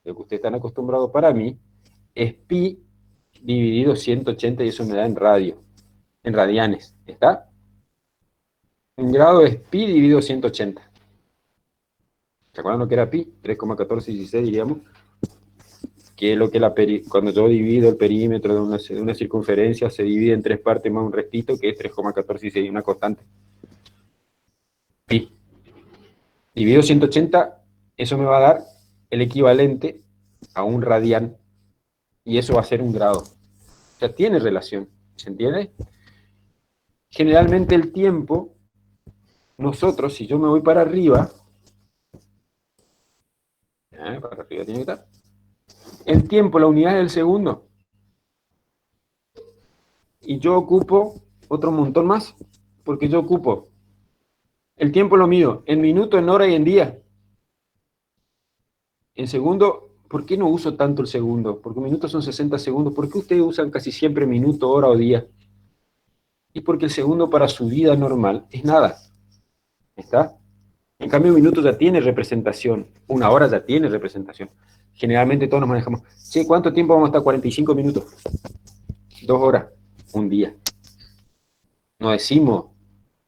lo que ustedes están acostumbrados para mí, es pi dividido 180, y eso me da en radio, en radianes. ¿Está? 1 grado es pi dividido 180. ¿Se acuerdan lo que era pi? 3,1416, diríamos. Que es lo que cuando yo divido el perímetro de una circunferencia, se divide en 3 partes más un restito, que es 3,1416, una constante. Pi. Dividido 180, eso me va a dar el equivalente a 1 radian, y eso va a ser 1 grado. O sea, tiene relación, ¿se entiende? Generalmente el tiempo, nosotros, si yo me voy para arriba tiene que estar. El tiempo, la unidad es el segundo. Y yo ocupo otro montón más, porque yo ocupo el tiempo lo mido en minuto, en hora y en día. En segundo, ¿por qué no uso tanto el segundo? Porque un minuto son 60 segundos. ¿Por qué ustedes usan casi siempre minuto, hora o día? Y porque el segundo para su vida normal es nada. ¿Está? En cambio, un minuto ya tiene representación. 1 hora ya tiene representación. Generalmente todos nos manejamos. Che, ¿cuánto tiempo vamos a estar? 45 minutos. 2 horas. 1 día. No decimos,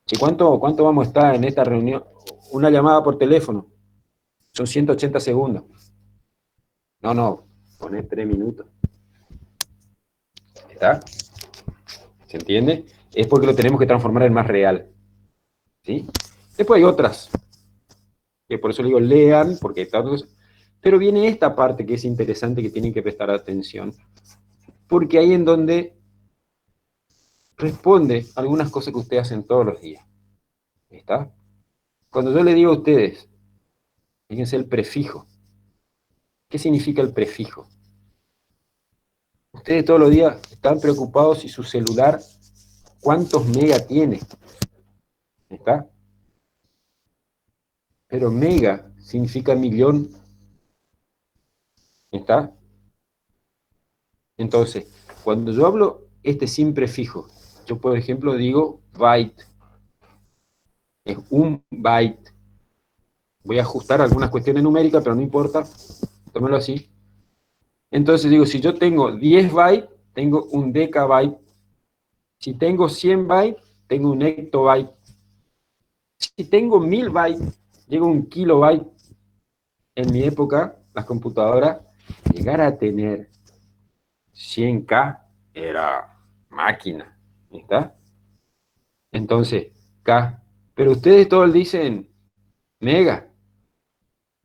che, ¿cuánto vamos a estar en esta reunión? Una llamada por teléfono. Son 180 segundos. No, poné 3 minutos. ¿Está? ¿Se entiende? Es porque lo tenemos que transformar en más real. ¿Sí? Después hay otras. Que por eso le digo, lean, porque tantos. Pero viene esta parte que es interesante, que tienen que prestar atención. Porque ahí en donde responde algunas cosas que ustedes hacen todos los días. ¿Está? Cuando yo le digo a ustedes, fíjense el prefijo. ¿Qué significa el prefijo? Ustedes todos los días están preocupados si su celular, ¿cuántos mega tiene? ¿Está? Pero mega significa millón. ¿Está? Entonces, cuando yo hablo sin prefijo, yo por ejemplo digo byte. Es 1 byte. Voy a ajustar algunas cuestiones numéricas, pero no importa. Tómelo así. Entonces digo, si yo tengo 10 bytes, tengo 1 decabyte. Si tengo 100 bytes, tengo 1 hectobyte. Si tengo 1000 bytes, llega 1 kilobyte. En mi época, las computadoras, llegar a tener 100K era máquina. ¿Está? Entonces, K. Pero ustedes todos dicen mega.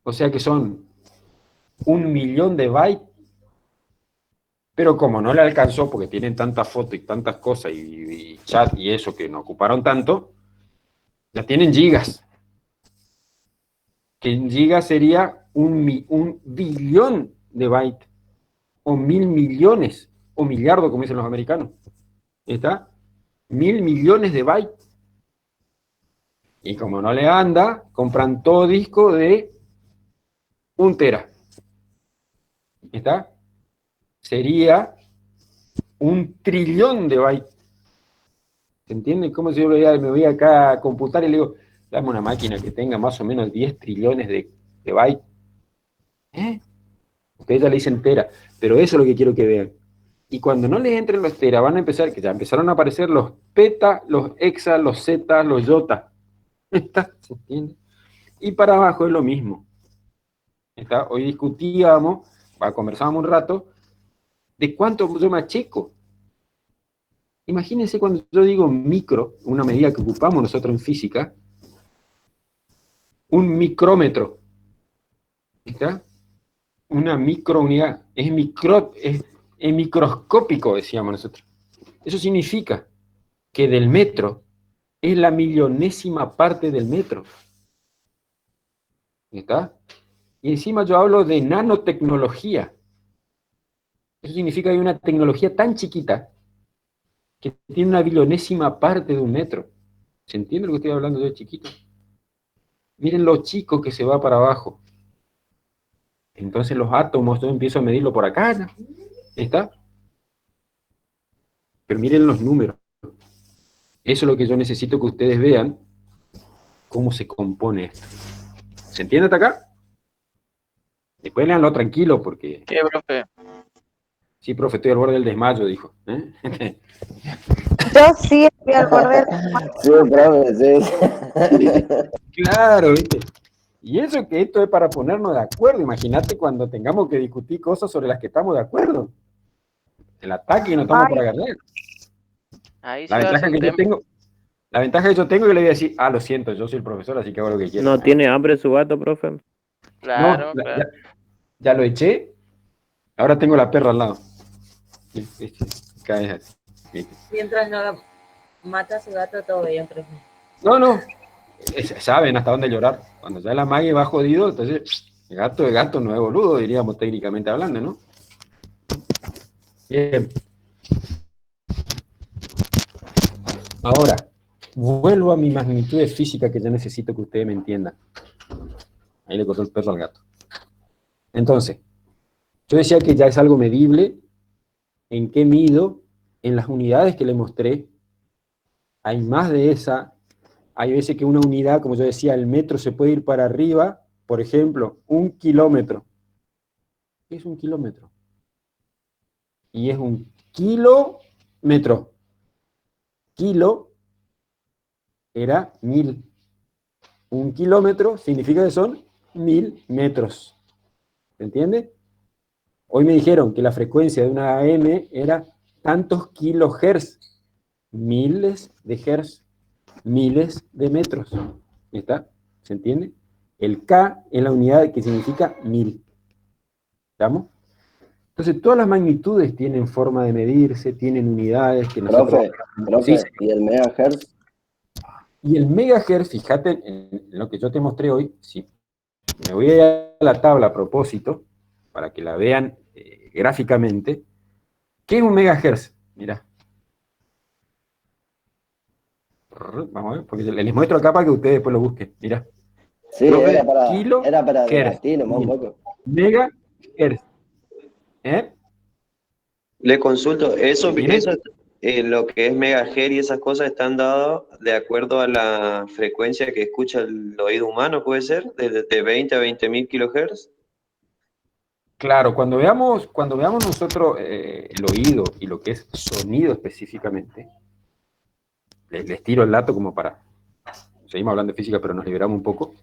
O sea que son 1.000.000 de bytes. Pero como no le alcanzó, porque tienen tantas fotos y tantas cosas, y chat y eso, que no ocuparon tanto, ya tienen gigas. Que en gigas sería 1 billón de bytes, o 1.000 millones, o millardo, como dicen los americanos. ¿Está? 1.000 millones de bytes. Y como no le anda, compran todo disco de 1 tera. ¿Está? Sería 1 trillón de bytes. ¿Se entiende? Como si yo me voy acá a computar y le digo, dame una máquina que tenga más o menos 10 trillones de bytes. Ustedes ya le dicen tera, pero eso es lo que quiero que vean. Y cuando no les entren los tera, van a empezar, que ya empezaron a aparecer los peta, los hexa, los zeta, los yota. ¿Está? ¿Se entiende? Y para abajo es lo mismo. ¿Está? Hoy discutíamos, conversábamos un rato, de cuánto yo me achico. Imagínense cuando yo digo micro, una medida que ocupamos nosotros en física, un micrómetro. ¿Está? Una microunidad. Es microscópico, decíamos nosotros. Eso significa que del metro es la millonésima parte del metro. ¿Está? Y encima yo hablo de nanotecnología. Eso significa que hay una tecnología tan chiquita que tiene una millonésima parte de un metro. ¿Se entiende lo que estoy hablando de chiquito? Miren lo chico que se va para abajo. Entonces los átomos, yo empiezo a medirlo por acá, ¿no? ¿Está? Pero miren los números. Eso es lo que yo necesito que ustedes vean, cómo se compone esto. ¿Se entiende hasta acá? Después léanlo tranquilo, porque... ¿Qué, profe? Sí, profe, estoy al borde del desmayo, dijo. Yo sí estoy al borde del desmayo. Sí, profe, sí. Claro, ¿viste? Y eso que esto es para ponernos de acuerdo. Imagínate cuando tengamos que discutir cosas sobre las que estamos de acuerdo. El ataque y no estamos por agarrar. La ventaja que yo tengo es que le voy a decir, lo siento, yo soy el profesor, así que hago lo que quiero. ¿No tiene hambre su gato, profe? Claro, no, claro. Ya lo eché, ahora tengo la perra al lado. Mientras no mata a su gato, todo bien, profe. No, saben hasta dónde llorar. Cuando ya la mague va jodido, entonces el gato no es boludo, diríamos técnicamente hablando, ¿no? Bien. Ahora, vuelvo a mi magnitud de física que ya necesito que ustedes me entiendan. Ahí le cortó el perro al gato. Entonces, yo decía que ya es algo medible. ¿En qué mido? En las unidades que le mostré. Hay más de esa. Hay veces que una unidad, como yo decía, el metro se puede ir para arriba. Por ejemplo, 1 kilómetro. ¿Qué es 1 kilómetro? Y es 1 kilómetro. Kilo era 1000. 1 kilómetro significa que son 1000 metros. ¿Se entiende? Hoy me dijeron que la frecuencia de una AM era tantos kilohertz. Miles de hertz. Miles de metros. ¿Está? ¿Se entiende? El K es la unidad que significa 1000. ¿Estamos? Entonces, todas las magnitudes tienen forma de medirse, tienen unidades que nosotros... Profe, ¿y el megahertz? Y el megahertz, fíjate en lo que yo te mostré hoy, sí. Me voy a ir a la tabla a propósito, para que la vean gráficamente. ¿Qué es un megahertz? Mirá. Vamos a ver, porque les muestro acá para que ustedes después lo busquen. Mirá. Sí, era para debatir, un poco. Megahertz. Le consulto, eso lo que es megahertz y esas cosas están dadas de acuerdo a la frecuencia que escucha el oído humano, ¿puede ser? De 20 a 20.000 kilohertz. Claro, cuando veamos nosotros el oído y lo que es sonido específicamente, les tiro el dato como para... Seguimos hablando de física, pero nos liberamos un poco.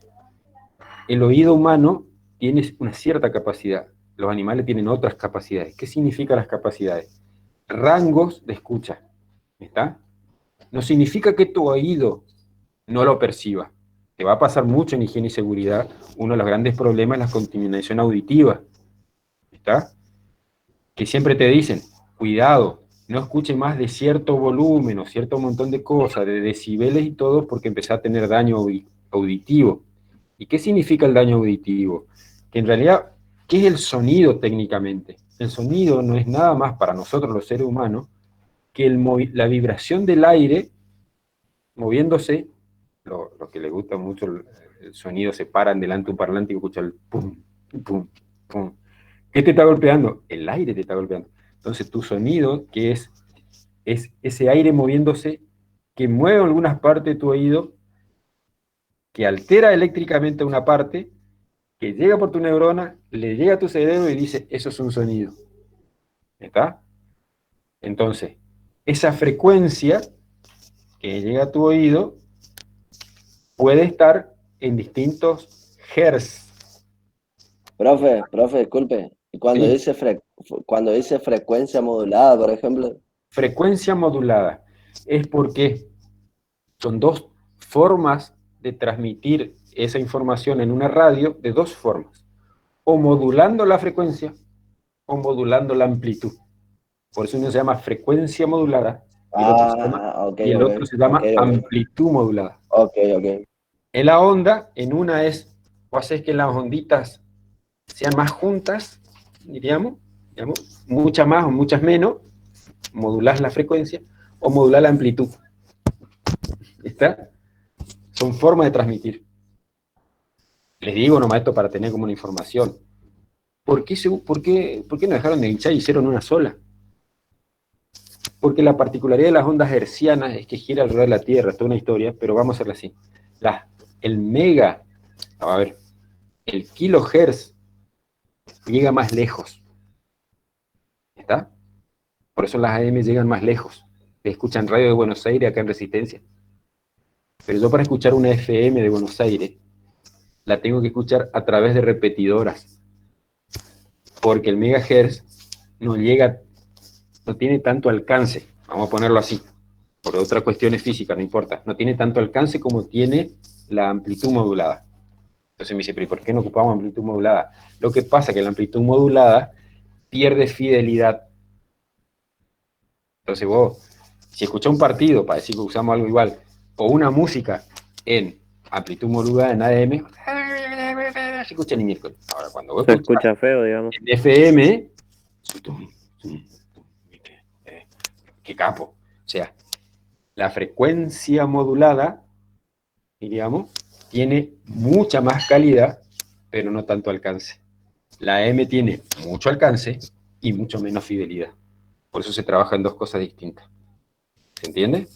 El oído humano tiene una cierta capacidad. Los animales tienen otras capacidades. ¿Qué significan las capacidades? Rangos de escucha. ¿Está? No significa que tu oído no lo perciba. Te va a pasar mucho en higiene y seguridad. Uno de los grandes problemas es la contaminación auditiva. ¿Está? Que siempre te dicen, cuidado, no escuche más de cierto volumen o cierto montón de cosas, de decibeles y todo, porque empezás a tener daño auditivo. ¿Y qué significa el daño auditivo? Que en realidad, ¿qué es el sonido técnicamente? El sonido no es nada más para nosotros los seres humanos que la vibración del aire moviéndose. Lo que les gusta mucho el sonido, se paran delante de un parlante y escuchan el pum, pum, pum. ¿Qué te está golpeando? El aire te está golpeando. Entonces tu sonido, que es ese aire moviéndose, que mueve algunas partes de tu oído, que altera eléctricamente una parte, que llega por tu neurona, le llega a tu cerebro y dice, eso es un sonido. ¿Está? Entonces, esa frecuencia que llega a tu oído puede estar en distintos hertz. Profe, disculpe. ¿Y cuando dice frecuencia modulada, por ejemplo? Frecuencia modulada es porque son dos formas de transmitir esa información en una radio, de dos formas. O modulando la frecuencia, o modulando la amplitud. Por eso uno se llama frecuencia modulada Ok, y el otro se llama ok. amplitud modulada. Ok. En la onda, en una es, o haces que las onditas sean más juntas, digamos, muchas más o muchas menos, modulás la frecuencia, o modulás la amplitud. ¿Está? Son formas de transmitir. Les digo nomás esto para tener como una información. ¿Por qué no dejaron de hinchar y hicieron una sola? Porque la particularidad de las ondas hertzianas es que gira alrededor de la Tierra, es toda una historia, pero vamos a hacerla así. El kilohertz llega más lejos. ¿Está? Por eso las AM llegan más lejos. Se escuchan radio de Buenos Aires acá en Resistencia. Pero yo para escuchar una FM de Buenos Aires, la tengo que escuchar a través de repetidoras. Porque el megahertz no tiene tanto alcance, vamos a ponerlo así, por otras cuestiones físicas, no importa, no tiene tanto alcance como tiene la amplitud modulada. Entonces me dice, pero ¿y por qué no ocupamos amplitud modulada? Lo que pasa es que la amplitud modulada pierde fidelidad. Entonces vos, si escuchás un partido, para decir que usamos algo igual, o una música en amplitud modulada en AM, se escucha ni miércoles. Ahora, cuando vos Se escucha feo, digamos. en FM, qué capo. O sea, la frecuencia modulada, diríamos, tiene mucha más calidad, pero no tanto alcance. La AM tiene mucho alcance y mucho menos fidelidad. Por eso se trabaja en dos cosas distintas. ¿Se entiende?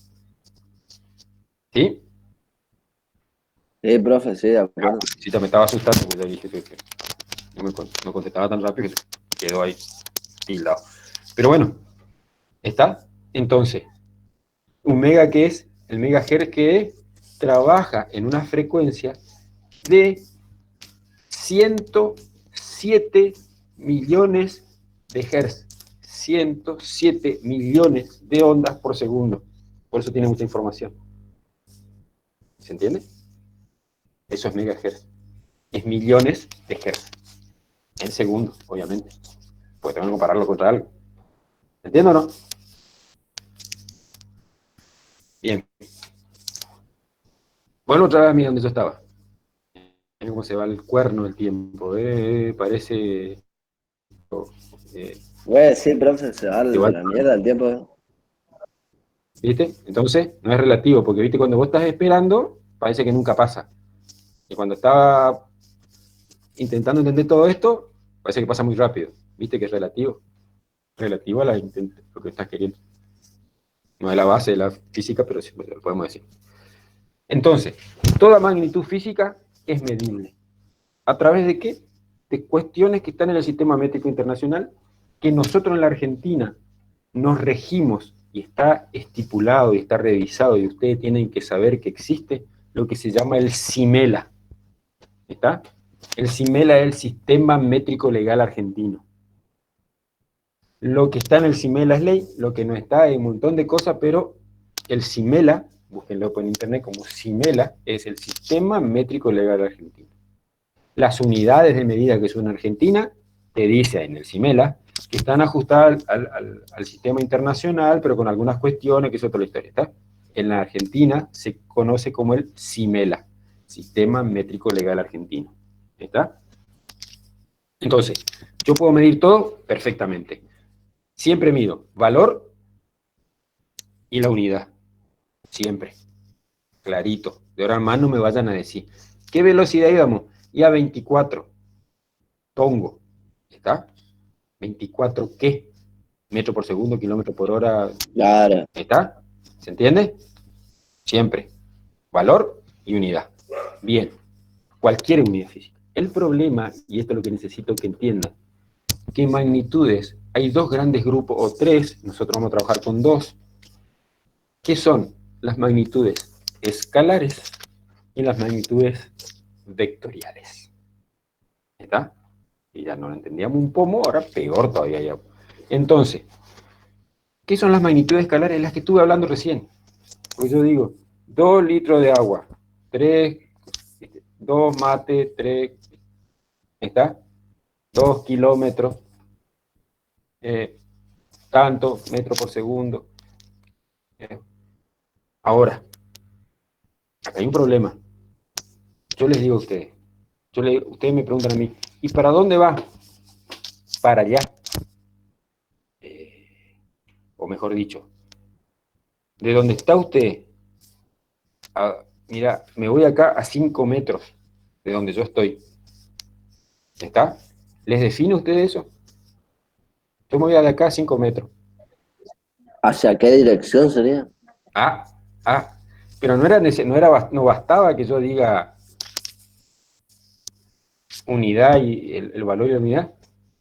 ¿Sí? Sí, profe, sí, de acuerdo. Sí, me estaba asustando porque ya dije que no contestaba tan rápido que quedó ahí tildado. Pero bueno, ¿está? Entonces, un mega que es, el megahertz que trabaja en una frecuencia de 107 millones de hertz. 107 millones de ondas por segundo. Por eso tiene mucha información. ¿Se entiende? Eso es megahertz. Es millones de hertz. En segundos, obviamente. Porque tengo que compararlo contra algo. ¿Entiendo o no? Bien. Bueno, otra vez a mí donde yo estaba. Cómo se va el cuerno el tiempo. Parece... Sí, profe, se va a la mierda el tiempo. ¿Viste? Entonces, no es relativo, porque ¿viste? Cuando vos estás esperando, parece que nunca pasa. Y cuando estaba intentando entender todo esto, parece que pasa muy rápido. ¿Viste que es relativo? Relativo a lo que estás queriendo. No es la base de la física, pero sí lo podemos decir. Entonces, toda magnitud física es medible. ¿A través de qué? De cuestiones que están en el sistema métrico internacional, que nosotros en la Argentina nos regimos, y está estipulado y está revisado, y ustedes tienen que saber que existe lo que se llama el CIMELA. ¿Está? El CIMELA es el Sistema Métrico Legal Argentino. Lo que está en el CIMELA es ley, lo que no está es un montón de cosas, pero el CIMELA, búsquenlo en internet como CIMELA, es el Sistema Métrico Legal Argentino. Las unidades de medida que son en Argentina, te dice en el CIMELA, que están ajustadas al sistema internacional, pero con algunas cuestiones, que es otra historia, ¿está? En la Argentina se conoce como el CIMELA, Sistema Métrico Legal Argentino, ¿está? Entonces, yo puedo medir todo perfectamente. Siempre mido valor y la unidad. Siempre. Clarito. De ahora en más no me vayan a decir. ¿Qué velocidad íbamos? Y a 24. Tongo. ¿Está? 24, ¿qué? Metro por segundo, kilómetro por hora. Claro. ¿Está? ¿Se entiende? Siempre. Valor y unidad. Bien. Cualquier unidad física. El problema, y esto es lo que necesito que entiendan, que en magnitudes hay dos grandes grupos, o tres, nosotros vamos a trabajar con dos, que son las magnitudes escalares y las magnitudes vectoriales. ¿Está? Y ya no lo entendíamos un poco, ahora peor todavía. Ya. Entonces, ¿qué son las magnitudes escalares? Las que estuve hablando recién. Pues yo digo, 2 litros de agua, 2 mate, 3, ¿está? 2 kilómetros, tanto metro por segundo. Ahora, acá hay un problema. Yo les digo a ustedes, ustedes me preguntan a mí, ¿y para dónde va? Para allá. O mejor dicho, de donde está usted, mira, me voy acá a 5 metros de donde yo estoy. ¿Está? ¿Les define ustedes eso? Yo me voy de acá a 5 metros. ¿Hacia qué dirección sería? Pero no bastaba que yo diga unidad y el valor de la unidad.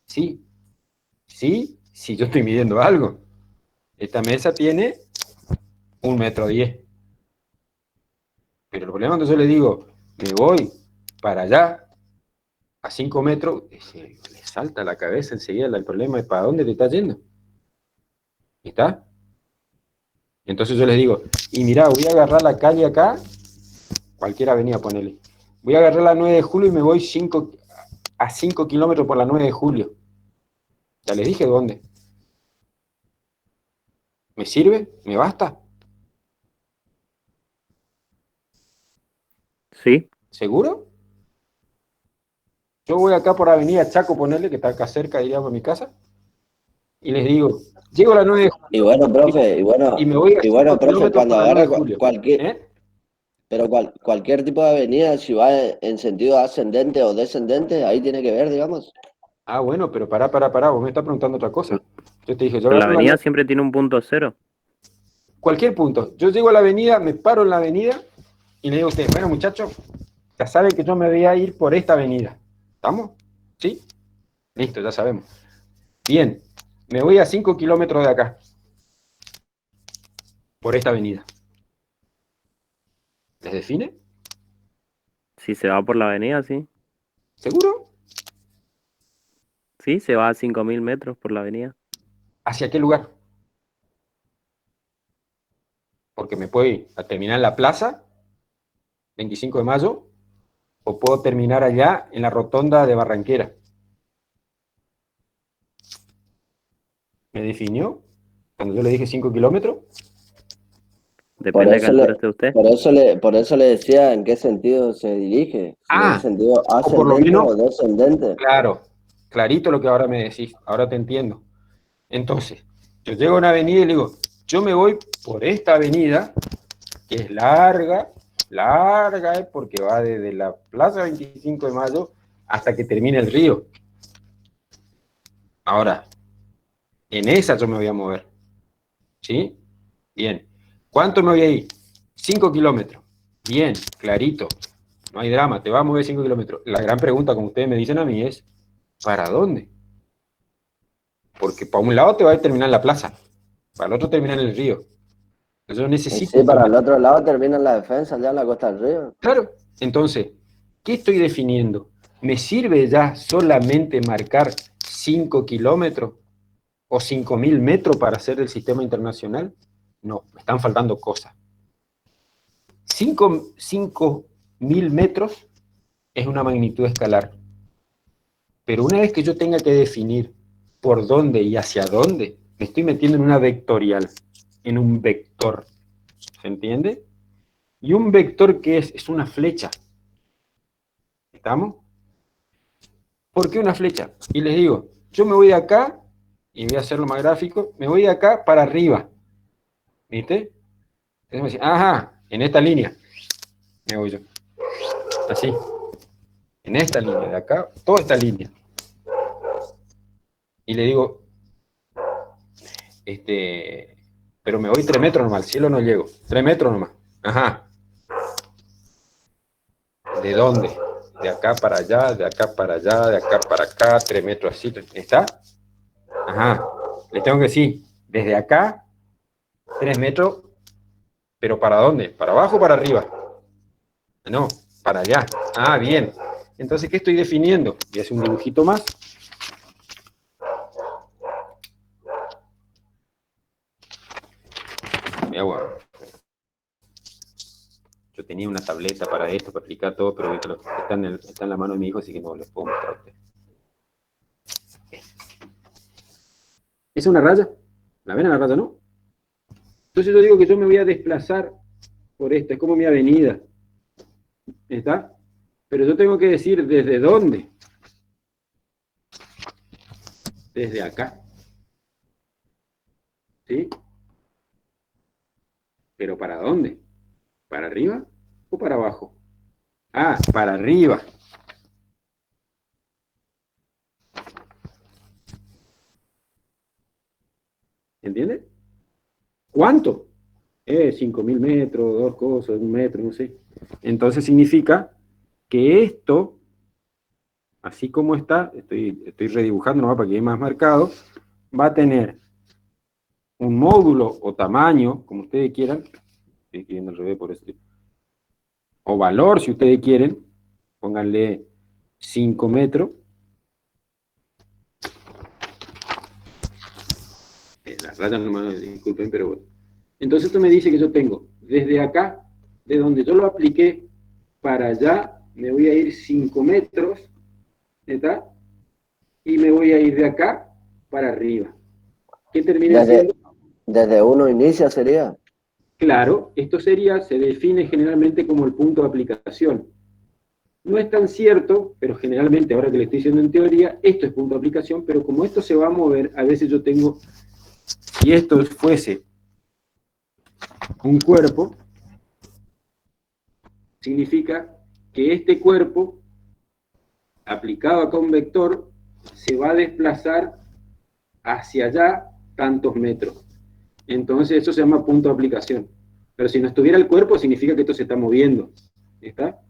Sí, yo estoy midiendo algo. Esta mesa tiene 1,10 m. Pero el problema es que yo le digo, me voy para allá, a 5 metros, le salta a la cabeza enseguida el problema es para dónde te estás yendo. ¿Está? Entonces yo les digo, y mirá, voy a agarrar la calle acá, cualquier avenida, ponele. Voy a agarrar la 9 de julio y me voy a 5 kilómetros por la 9 de julio. Ya les dije dónde. ¿Me sirve? ¿Me basta? Sí. ¿Seguro? Yo voy acá por Avenida Chaco, ponerle, que está acá cerca, diría, por mi casa, y les digo, llego a la 9 de julio. Y bueno, profe, y me voy a 5 profe, kilómetros cuando por la 9 agarra de julio. cualquier, pero cualquier tipo de avenida, si va en sentido ascendente o descendente, ahí tiene que ver, digamos. Bueno, pero pará, vos me estás preguntando otra cosa. Yo te dije, yo La avenida siempre tiene un punto cero. Cualquier punto. Yo llego a la avenida, me paro en la avenida y le digo a ustedes, bueno, muchachos, ya saben que yo me voy a ir por esta avenida. ¿Estamos? ¿Sí? Listo, ya sabemos. Bien, me voy a 5 kilómetros de acá, por esta avenida. ¿Les define? Si se va por la avenida, sí. ¿Seguro? Sí, se va a 5.000 metros por la avenida. ¿Hacia qué lugar? Porque me puedo ir a terminar en la plaza, 25 de mayo, o puedo terminar allá en la rotonda de Barranquera. ¿Me definió? Cuando yo le dije 5 kilómetros. Depende de qué altura esté usted. Por eso le decía en qué sentido se dirige. Si en el sentido ascendente por lo menos, o descendente. Claro, clarito lo que ahora me decís, ahora te entiendo. Entonces, yo llego a una avenida y le digo, yo me voy por esta avenida, que es larga, porque va desde la Plaza 25 de Mayo hasta que termine el río. Ahora, en esa yo me voy a mover. ¿Sí? Bien. ¿Cuánto me voy a ir? 5 kilómetros. Bien, clarito. No hay drama, te vas a mover 5 kilómetros. La gran pregunta, como ustedes me dicen a mí, es, ¿para dónde? Porque para un lado te va a terminar en la plaza, para el otro terminar en el río. Entonces yo necesito... Sí, para el otro lado termina en la defensa, ya en la costa del río. Claro. Entonces, ¿qué estoy definiendo? ¿Me sirve ya solamente marcar 5 kilómetros o 5.000 metros para hacer el sistema internacional? No, me están faltando cosas. 5.000 metros es una magnitud escalar. Pero una vez que yo tenga que definir por dónde y hacia dónde, me estoy metiendo en una vectorial, en un vector. ¿Se entiende? Y un vector, ¿qué es? Es una flecha. ¿Estamos? ¿Por qué una flecha? Y les digo, yo me voy de acá, y voy a hacerlo más gráfico, me voy de acá para arriba. ¿Viste? Entonces me dice, ajá, en esta línea. Me voy yo. Así. En esta línea de acá, toda esta línea. Y le digo, pero me voy 3 metros nomás, al cielo no llego. 3 metros nomás. Ajá. ¿De dónde? De acá para allá, de acá para allá, de acá para acá, 3 metros así. ¿Está? Ajá. Les tengo que decir, desde acá, 3 metros, pero ¿para dónde? ¿Para abajo o para arriba? No, para allá. Ah, bien. Entonces, ¿qué estoy definiendo? Voy a hacer un dibujito más. Yo tenía una tableta para esto, para explicar todo, pero está en la mano de mi hijo, así que no les puedo mostrar a ustedes. ¿Es una raya? ¿La ven a la raya, no? Entonces yo digo que yo me voy a desplazar por esta, es como mi avenida. ¿Está? Pero yo tengo que decir desde dónde. Desde acá. ¿Sí? ¿Pero para dónde? ¿Para arriba o para abajo? Ah, para arriba. ¿Entiendes? ¿Cuánto? 5.000 metros, 2 cosas, 1 metro, no sé. Entonces significa que esto, así como está, estoy redibujando nomás para que quede más marcado, va a tener un módulo o tamaño, como ustedes quieran, estoy escribiendo al revés por eso, o valor, si ustedes quieren, pónganle 5 metros. Las rayas no me disculpen, pero bueno. Entonces esto me dice que yo tengo, desde acá, de donde yo lo apliqué, para allá, me voy a ir 5 metros, ¿está? Y me voy a ir de acá para arriba. ¿Qué termina siendo? Desde uno inicia sería. Claro, esto sería, se define generalmente como el punto de aplicación. No es tan cierto, pero generalmente, ahora que le estoy diciendo en teoría, esto es punto de aplicación, pero como esto se va a mover, a veces yo tengo, si esto fuese un cuerpo, significa que este cuerpo, aplicado acá a un vector, se va a desplazar hacia allá tantos metros. Entonces eso se llama punto de aplicación. Pero si no estuviera el cuerpo, significa que esto se está moviendo. ¿Está?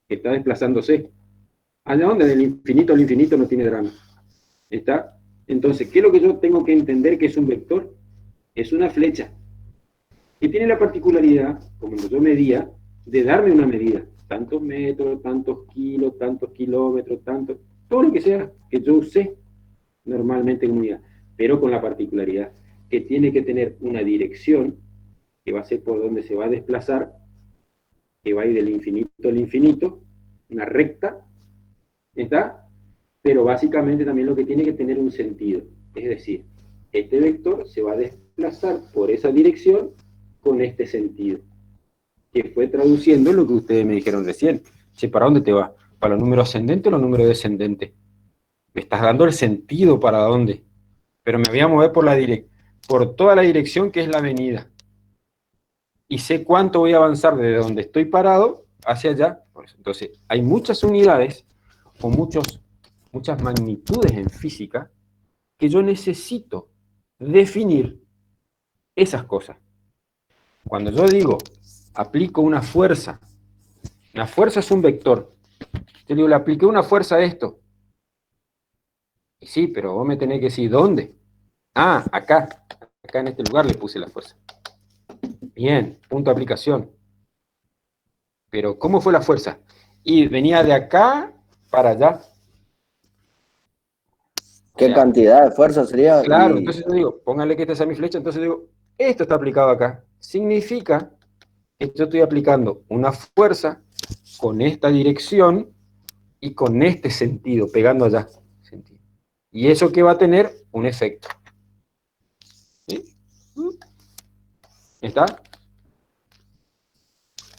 Está desplazándose. ¿Allá dónde? Del infinito al infinito no tiene drama. ¿Está? Entonces, ¿qué es lo que yo tengo que entender que es un vector? Es una flecha. Que tiene la particularidad, como yo medía, de darme una medida. Tantos metros, tantos kilos, tantos kilómetros, tantos... Todo lo que sea que yo usé normalmente en unidad. Pero con la particularidad que tiene que tener una dirección, que va a ser por donde se va a desplazar, que va a ir del infinito al infinito, una recta, ¿está? Pero básicamente también lo que tiene que tener un sentido. Es decir, este vector se va a desplazar por esa dirección con este sentido, que fue traduciendo lo que ustedes me dijeron recién. Che, ¿para dónde te va? ¿Para los números ascendentes o los números descendentes? Me estás dando el sentido para dónde. Pero me voy a mover por toda la dirección que es la avenida. Y sé cuánto voy a avanzar desde donde estoy parado hacia allá. Entonces, hay muchas unidades o muchas magnitudes en física que yo necesito definir esas cosas. Cuando yo digo, aplico una fuerza es un vector. Yo digo, le apliqué una fuerza a esto. Y sí, pero vos me tenés que decir, ¿dónde? Ah, acá en este lugar le puse la fuerza. Bien, punto de aplicación. Pero, ¿cómo fue la fuerza? Y venía de acá para allá. ¿Qué cantidad de fuerza sería? Claro, entonces yo digo, póngale que esta es mi flecha, entonces digo, esto está aplicado acá. Significa que yo estoy aplicando una fuerza con esta dirección y con este sentido, pegando allá. Y eso que va a tener un efecto. ¿Sí? ¿Está?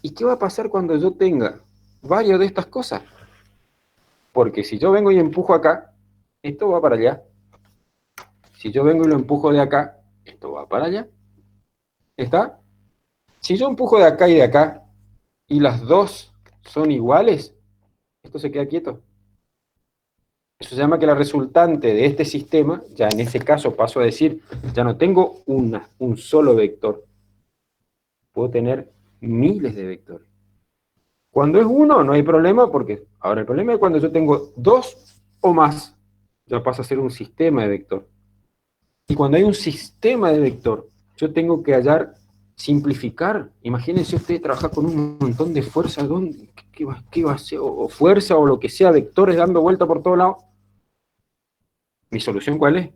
¿Y qué va a pasar cuando yo tenga varias de estas cosas? Porque si yo vengo y empujo acá, esto va para allá. Si yo vengo y lo empujo de acá, esto va para allá. ¿Está? Si yo empujo de acá y de acá, y las dos son iguales, esto se queda quieto. Eso se llama que la resultante de este sistema, ya en ese caso paso a decir, ya no tengo un solo vector. Puedo tener miles de vectores. Cuando es uno, no hay problema, porque ahora el problema es cuando yo tengo dos o más, ya pasa a ser un sistema de vector. Y cuando hay un sistema de vector, yo tengo que simplificar. Imagínense usted trabajar con un montón de fuerzas, ¿qué va a ser? O fuerza o lo que sea, vectores dando vuelta por todos lados. ¿Mi solución cuál es?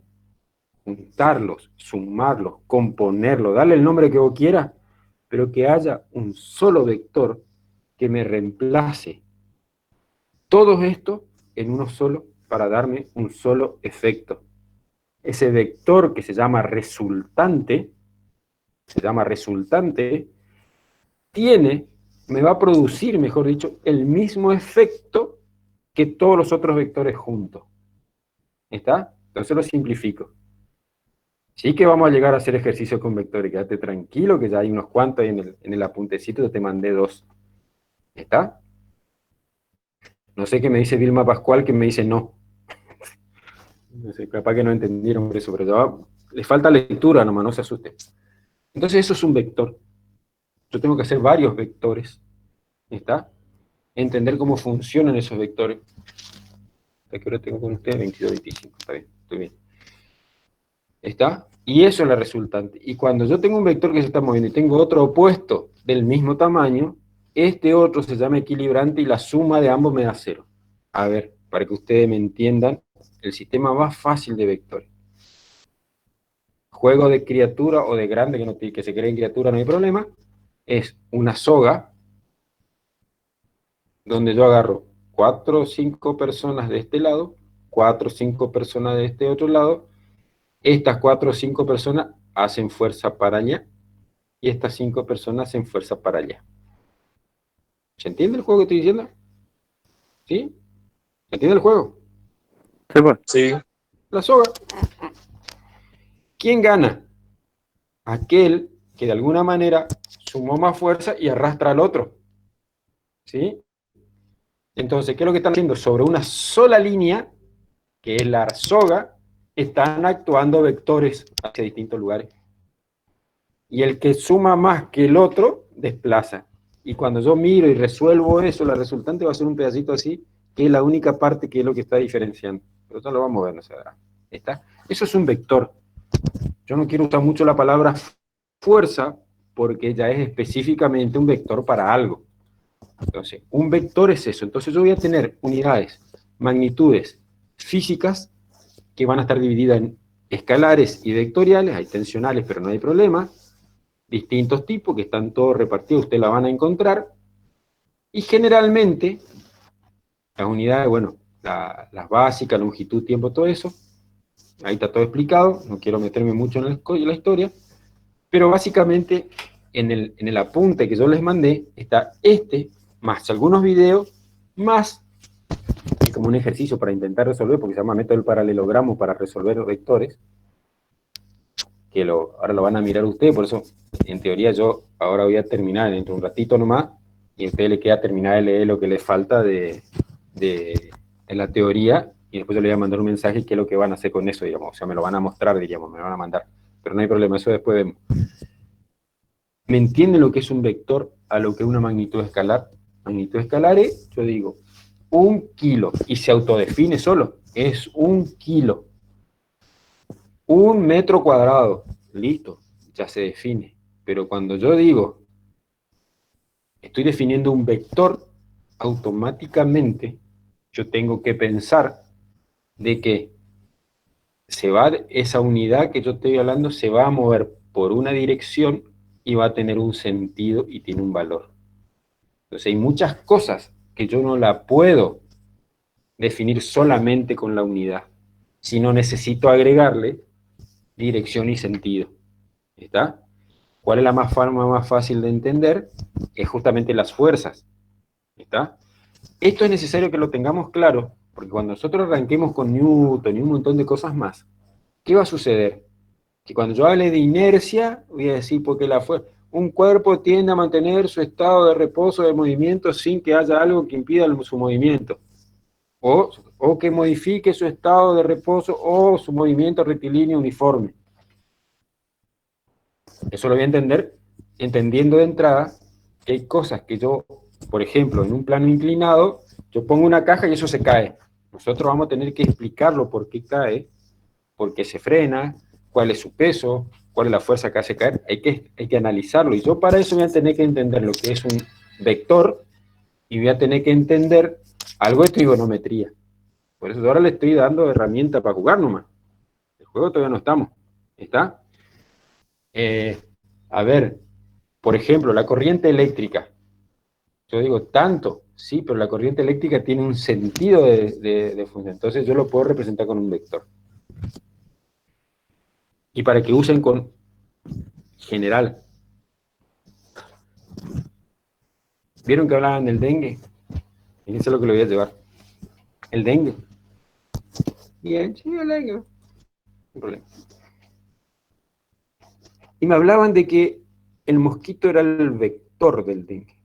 Juntarlos, sumarlos, componerlos, darle el nombre que vos quieras, pero que haya un solo vector que me reemplace todo esto en uno solo para darme un solo efecto. Ese vector que se llama resultante se llama resultante, me va a producir, mejor dicho, el mismo efecto que todos los otros vectores juntos. ¿Está? Entonces lo simplifico. Sí que vamos a llegar a hacer ejercicio con vectores, quédate tranquilo que ya hay unos cuantos ahí en el apuntecito, yo te mandé 2. ¿Está? No sé qué me dice Vilma Pascual, que me dice no. No sé, capaz que no entendieron por eso, pero ya les falta lectura nomás, no se asusten. Entonces eso es un vector. Yo tengo que hacer varios vectores. ¿Está? Entender cómo funcionan esos vectores. ¿A qué hora tengo con ustedes? 22:25, está bien, estoy bien. ¿Está? Y eso es la resultante. Y cuando yo tengo un vector que se está moviendo y tengo otro opuesto del mismo tamaño, este otro se llama equilibrante y la suma de ambos me da 0. A ver, para que ustedes me entiendan, el sistema más fácil de vectores. Juego de criatura o de grande, que se creen criatura, no hay problema, es una soga donde yo agarro 4 o 5 personas de este lado, 4 o 5 personas de este otro lado. Estas 4 o 5 personas hacen fuerza para allá, y estas 5 personas hacen fuerza para allá. ¿Se entiende el juego que estoy diciendo? ¿Sí? ¿Se entiende el juego? Sí, pues. Sí. La soga. ¿Quién gana? Aquel que de alguna manera sumó más fuerza y arrastra al otro. ¿Sí? Entonces, ¿qué es lo que están haciendo? Sobre una sola línea, que es la soga, están actuando vectores hacia distintos lugares. Y el que suma más que el otro, desplaza. Y cuando yo miro y resuelvo eso, la resultante va a ser un pedacito así, que es la única parte que es lo que está diferenciando. Pero eso lo vamos a ver, no se verá. ¿Está? Eso es un vector. Yo no quiero usar mucho la palabra fuerza, porque ya es específicamente un vector para algo. Entonces, un vector es eso. Entonces yo voy a tener unidades, magnitudes físicas, que van a estar divididas en escalares y vectoriales, hay tensionales, pero no hay problema, distintos tipos que están todos repartidos, ustedes la van a encontrar, y generalmente las unidades, bueno, las básicas, longitud, tiempo, todo eso, ahí está todo explicado, no quiero meterme mucho en la historia, pero básicamente en el apunte que yo les mandé está más algunos videos, más como un ejercicio para intentar resolver, porque se llama método del paralelogramo para resolver vectores, que ahora lo van a mirar ustedes, por eso en teoría yo ahora voy a terminar dentro de un ratito nomás, y a ustedes les queda terminar de leer lo que les falta de la teoría, y después yo les voy a mandar un mensaje qué es lo que van a hacer con eso, digamos, o sea, me lo van a mostrar, diríamos, me lo van a mandar, pero no hay problema, eso después vemos. ¿Me entienden lo que es un vector a lo que es una magnitud escalar? Magnitud escalar es, yo digo, 1 kilo, y se autodefine solo, es 1 kilo. 1 metro cuadrado, listo, ya se define. Pero cuando yo digo, estoy definiendo un vector, automáticamente yo tengo que pensar de que esa unidad que yo estoy hablando se va a mover por una dirección y va a tener un sentido y tiene un valor. Entonces hay muchas cosas que yo no la puedo definir solamente con la unidad, sino necesito agregarle dirección y sentido. ¿Está? ¿Cuál es la forma más fácil de entender? Es justamente las fuerzas. ¿Está? Esto es necesario que lo tengamos claro, porque cuando nosotros arranquemos con Newton y un montón de cosas más, ¿qué va a suceder? Que cuando yo hable de inercia, voy a decir porque un cuerpo tiende a mantener su estado de reposo de movimiento sin que haya algo que impida su movimiento. O que modifique su estado de reposo o su movimiento rectilíneo uniforme. Eso lo voy a entender entendiendo de entrada que hay cosas que yo, por ejemplo, en un plano inclinado, yo pongo una caja y eso se cae. Nosotros vamos a tener que explicarlo por qué cae, por qué se frena, cuál es su peso, cuál es la fuerza que hace caer. Hay que analizarlo. Y yo para eso voy a tener que entender lo que es un vector y voy a tener que entender algo de trigonometría. Por eso ahora le estoy dando herramientas para jugar nomás. El juego todavía no estamos. ¿Está? A ver, por ejemplo, la corriente eléctrica. Yo digo, tanto, sí, pero la corriente eléctrica tiene un sentido de función. Entonces yo lo puedo representar con un vector. Y para que usen con general. ¿Vieron que hablaban del dengue? Y eso es lo que lo voy a llevar. El dengue. Bien, sí, el dengue. No hay problema. Y me hablaban de que el mosquito era el vector del dengue.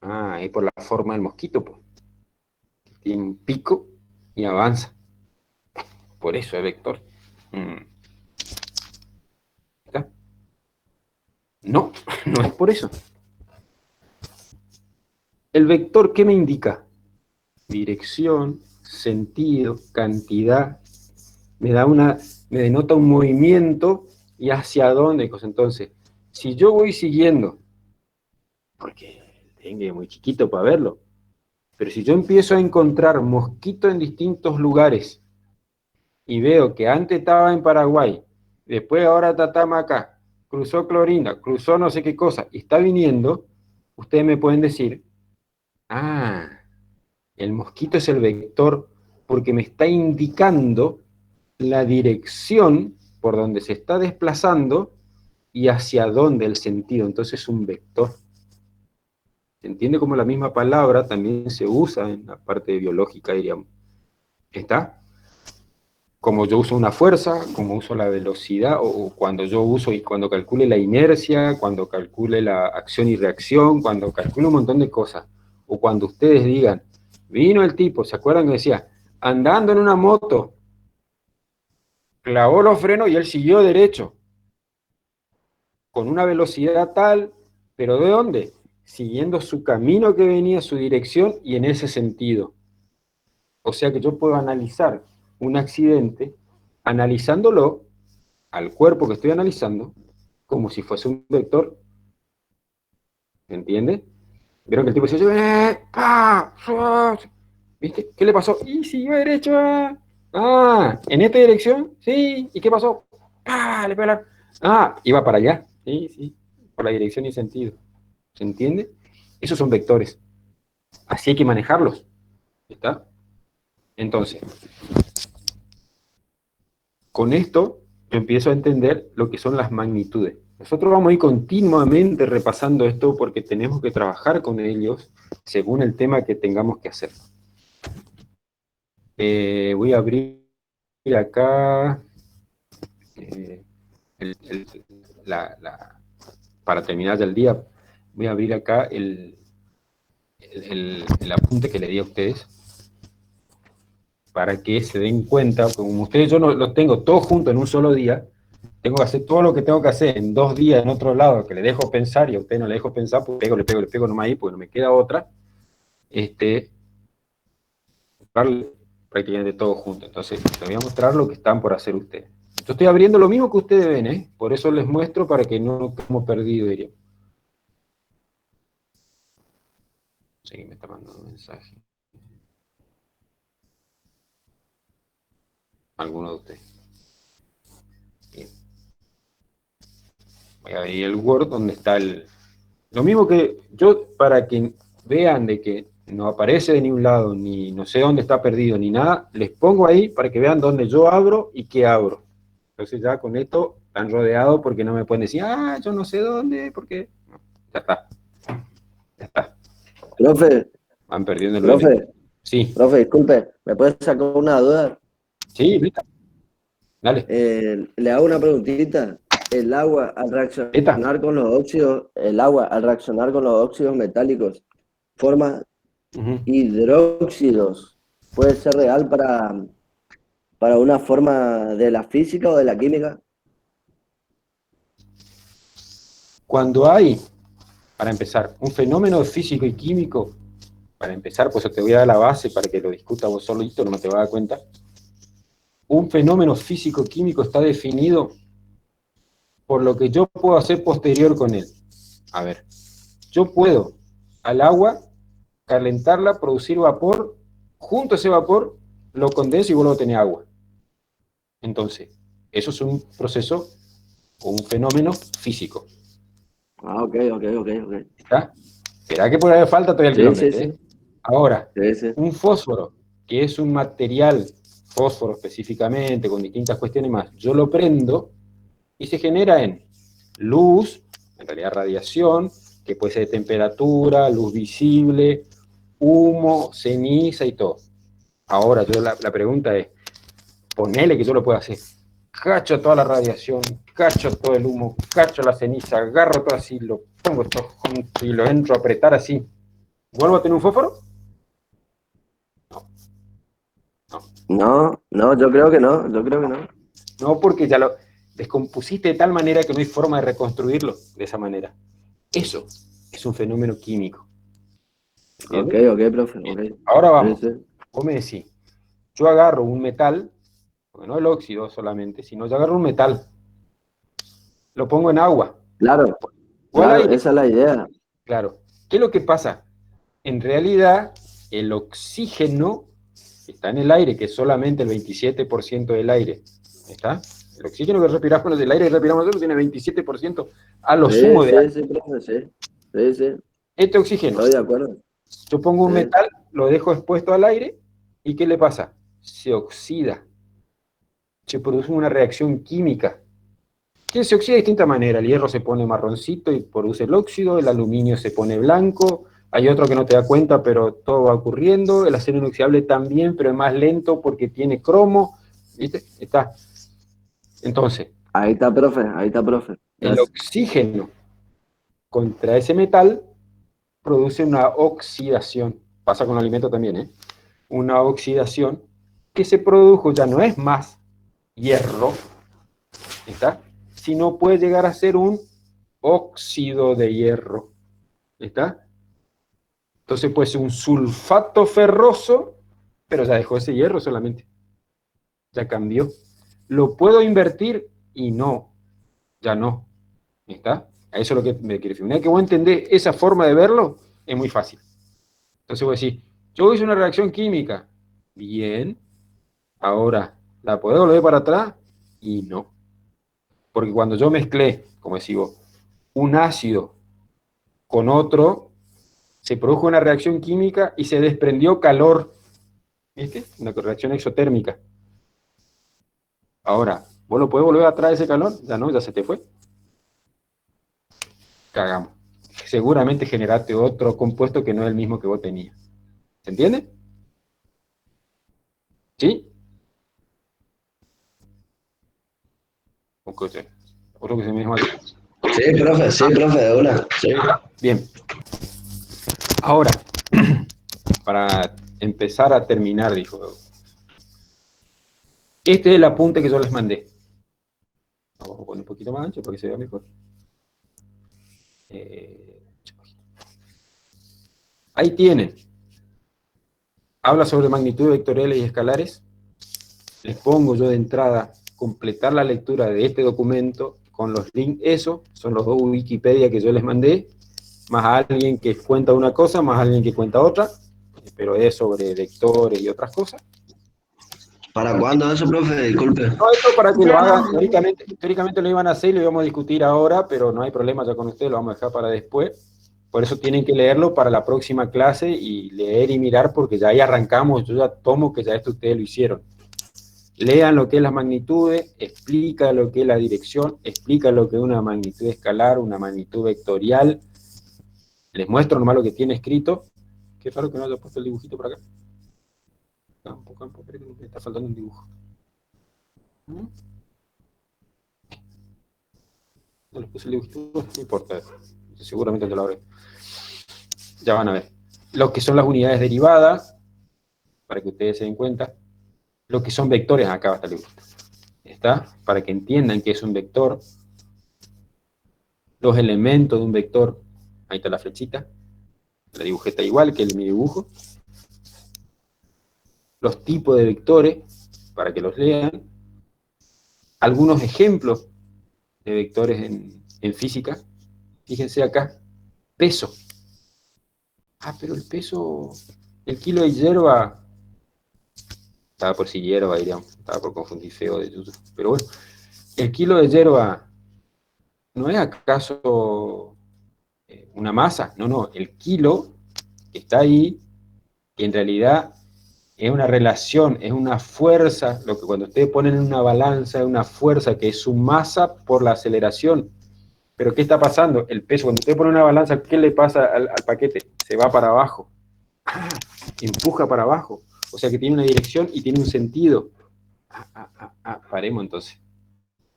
Ah, y por la forma del mosquito, pues. Tiene un pico y avanza. Por eso es vector. ¿Está? No, no es por eso. El vector, ¿qué me indica? Dirección, sentido, cantidad. Me denota un movimiento y hacia dónde. Entonces, si yo voy siguiendo, porque el dengue es muy chiquito para verlo, pero si yo empiezo a encontrar mosquitos en distintos lugares y veo que antes estaba en Paraguay, después ahora está acá, cruzó Clorinda, cruzó no sé qué cosa, y está viniendo, ustedes me pueden decir, ah, el mosquito es el vector porque me está indicando la dirección por donde se está desplazando y hacia dónde el sentido. Entonces es un vector. Se entiende como la misma palabra también se usa en la parte biológica, diríamos. ¿Está? Como yo uso una fuerza, como uso la velocidad, o cuando yo uso y cuando calcule la inercia, cuando calcule la acción y reacción, cuando calcule un montón de cosas. O cuando ustedes digan, vino el tipo, ¿se acuerdan que decía? Andando en una moto, clavó los frenos y él siguió derecho. Con una velocidad tal, ¿pero de dónde? Siguiendo su camino que venía, su dirección, y en ese sentido. O sea que yo puedo analizar un accidente, analizándolo al cuerpo que estoy analizando, como si fuese un vector. ¿Me entiende? Vieron que el tipo dice, ¿viste? ¿Qué le pasó? Y siguió derecho. Ah, ¿en esta dirección? Sí. ¿Y qué pasó? Le pegó la... Ah, iba para allá. Sí, por la dirección y sentido. ¿Se entiende? Esos son vectores. Así hay que manejarlos. ¿Está? Entonces, con esto yo empiezo a entender lo que son las magnitudes. Nosotros vamos a ir continuamente repasando esto porque tenemos que trabajar con ellos según el tema que tengamos que hacer. Voy a abrir acá para terminar ya el día, voy a abrir acá el apunte que le di a ustedes para que se den cuenta, como ustedes yo no los tengo todos juntos en un solo día, tengo que hacer todo lo que tengo que hacer en 2 días en otro lado, que le dejo pensar y a ustedes no le dejo pensar, pues le pego nomás ahí, porque no me queda otra, prácticamente todo junto. Entonces, les voy a mostrar lo que están por hacer ustedes. Yo estoy abriendo lo mismo que ustedes ven, por eso les muestro para que no nos quedemos perdidos, diría. Sí, me está mandando un mensaje. Alguno de ustedes. Bien. Voy a abrir el Word donde está lo mismo que yo, para que vean de que no aparece de ningún lado, ni no sé dónde está perdido, ni nada, les pongo ahí para que vean dónde yo abro y qué abro. Entonces ya con esto están rodeados porque no me pueden decir, yo no sé dónde, porque no, ya está. Ya está. Profe. Van perdiendo el Profe. Sí. Profe, disculpe, ¿me puedes sacar una duda? Sí, mira. Dale. Le hago una preguntita. El agua al reaccionar con los óxidos, metálicos forma hidróxidos. ¿Puede ser real para una forma de la física o de la química? Cuando hay, para empezar, un fenómeno físico y químico, para empezar, pues te voy a dar la base para que lo discuta vos solito, no te vas a dar cuenta. Un fenómeno físico-químico está definido por lo que yo puedo hacer posterior con él. A ver, yo puedo al agua calentarla, producir vapor, junto a ese vapor lo condenso y vuelvo a tener agua. Entonces, eso es un proceso o un fenómeno físico. Ok. ¿Está? Esperá que por ahí falta todavía el kilómetro. Sí. Ahora, un fósforo, que es un material fósforo específicamente, con distintas cuestiones más, yo lo prendo y se genera en luz, en realidad radiación, que puede ser de temperatura, luz visible, humo, ceniza y todo. Ahora, la pregunta es, ponele que yo lo pueda hacer. Cacho toda la radiación, cacho todo el humo, cacho la ceniza, agarro todo así, lo pongo todo junto y lo entro a apretar así. ¿Vuelvo a tener un fósforo? No, no, yo creo que no, yo creo que no. No, porque ya lo descompusiste de tal manera que no hay forma de reconstruirlo de esa manera. Eso es un fenómeno químico. ¿Entiendes? Ok, profe, ok. Ahora vamos. Sí, sí. Vos me decís, yo agarro un metal, porque no el óxido solamente, sino yo agarro un metal, lo pongo en agua. Claro, O al claro, aire. esa es la idea. Claro. ¿Qué es lo que pasa? En realidad, el oxígeno que está en el aire, que es solamente el 27% del aire, ¿está? El oxígeno que respiramos, el aire que respiramos nosotros tiene 27% a lo sumo de aire. Sí, profe, sí. Sí, sí. Este oxígeno, Estoy de acuerdo. yo pongo un Sí. metal, lo dejo expuesto al aire, ¿y qué le pasa? Se oxida. Se produce una reacción química. Que se oxida de distinta manera. El hierro se pone marroncito y produce el óxido, el aluminio se pone blanco, hay otro que no te da cuenta, pero todo va ocurriendo, el acero inoxidable también, pero es más lento porque tiene cromo, ¿viste? Está. Entonces, Ahí está, profe, ahí está, profe. el oxígeno contra ese metal produce una oxidación. Pasa con el alimento también, ¿eh? Una oxidación que se produjo, ya no es más hierro, ¿está? Sino puede llegar a ser un óxido de hierro, ¿está? Entonces puede ser un sulfato ferroso, pero ya dejó ese hierro solamente. Ya cambió. ¿Lo puedo invertir? Y no, ya no. ¿Está? A eso es lo que me quiere decir. Una vez que vos entendés esa forma de verlo, es muy fácil. Entonces voy a decir, yo hice una reacción química. Bien. Ahora, ¿la puedo volver para atrás? Y no. Porque cuando yo mezclé, como decís vos, un ácido con otro, se produjo una reacción química y se desprendió calor. ¿Viste? Una reacción exotérmica. Ahora, ¿vos lo podés volver atrás ese calor? Ya no, ya se te fue. Cagamos. Seguramente generaste otro compuesto que no es el mismo que vos tenías. ¿Se entiende? ¿Sí? Otro que se me dijo aquí. Sí, profe, de una. Sí. Bien. Ahora, para empezar a terminar, dijo. Este es el apunte que yo les mandé. Vamos a poner un poquito más ancho para que se vea mejor. Ahí tienen. Habla sobre magnitudes vectoriales y escalares. Les pongo yo de entrada completar la lectura de este documento con los links. Eso son los dos Wikipedia que yo les mandé, más alguien que cuenta una cosa, más alguien que cuenta otra, pero es sobre vectores y otras cosas. ¿Para cuándo eso, profe? Disculpe. No, esto para que lo hagan, teóricamente lo iban a hacer y lo íbamos a discutir ahora, pero no hay problema ya con ustedes, lo vamos a dejar para después. Por eso tienen que leerlo para la próxima clase y leer y mirar, porque ya ahí arrancamos, yo ya tomo que ya esto ustedes lo hicieron. Lean lo que es las magnitudes, explica lo que es la dirección, explica lo que es una magnitud escalar, una magnitud vectorial. Les muestro nomás lo que tiene escrito. Qué raro que no haya puesto el dibujito por acá. Campo, pero me está faltando un dibujo. No les puse el dibujito, no importa. Seguramente te lo habré. Ya van a ver. Lo que son las unidades derivadas, para que ustedes se den cuenta. Lo que son vectores, acá va a estar el dibujito. ¿Está? Para que entiendan qué es un vector. Los elementos de un vector. Ahí está la flechita. La dibujé está igual que mi dibujo. Los tipos de vectores, para que los lean. Algunos ejemplos de vectores en física. Fíjense acá. Peso. Ah, pero el peso, el kilo de hierba, estaba por si hierba, diríamos, estaba por confundir feo de yuzu. Pero bueno, el kilo de hierba, ¿no es acaso una masa? No, el kilo que está ahí, que en realidad es una relación, es una fuerza, lo que cuando ustedes ponen en una balanza es una fuerza que es su masa por la aceleración. Pero ¿qué está pasando? El peso, cuando usted pone una balanza, ¿qué le pasa al paquete? Se va para abajo. Empuja para abajo. O sea que tiene una dirección y tiene un sentido. Paremos entonces.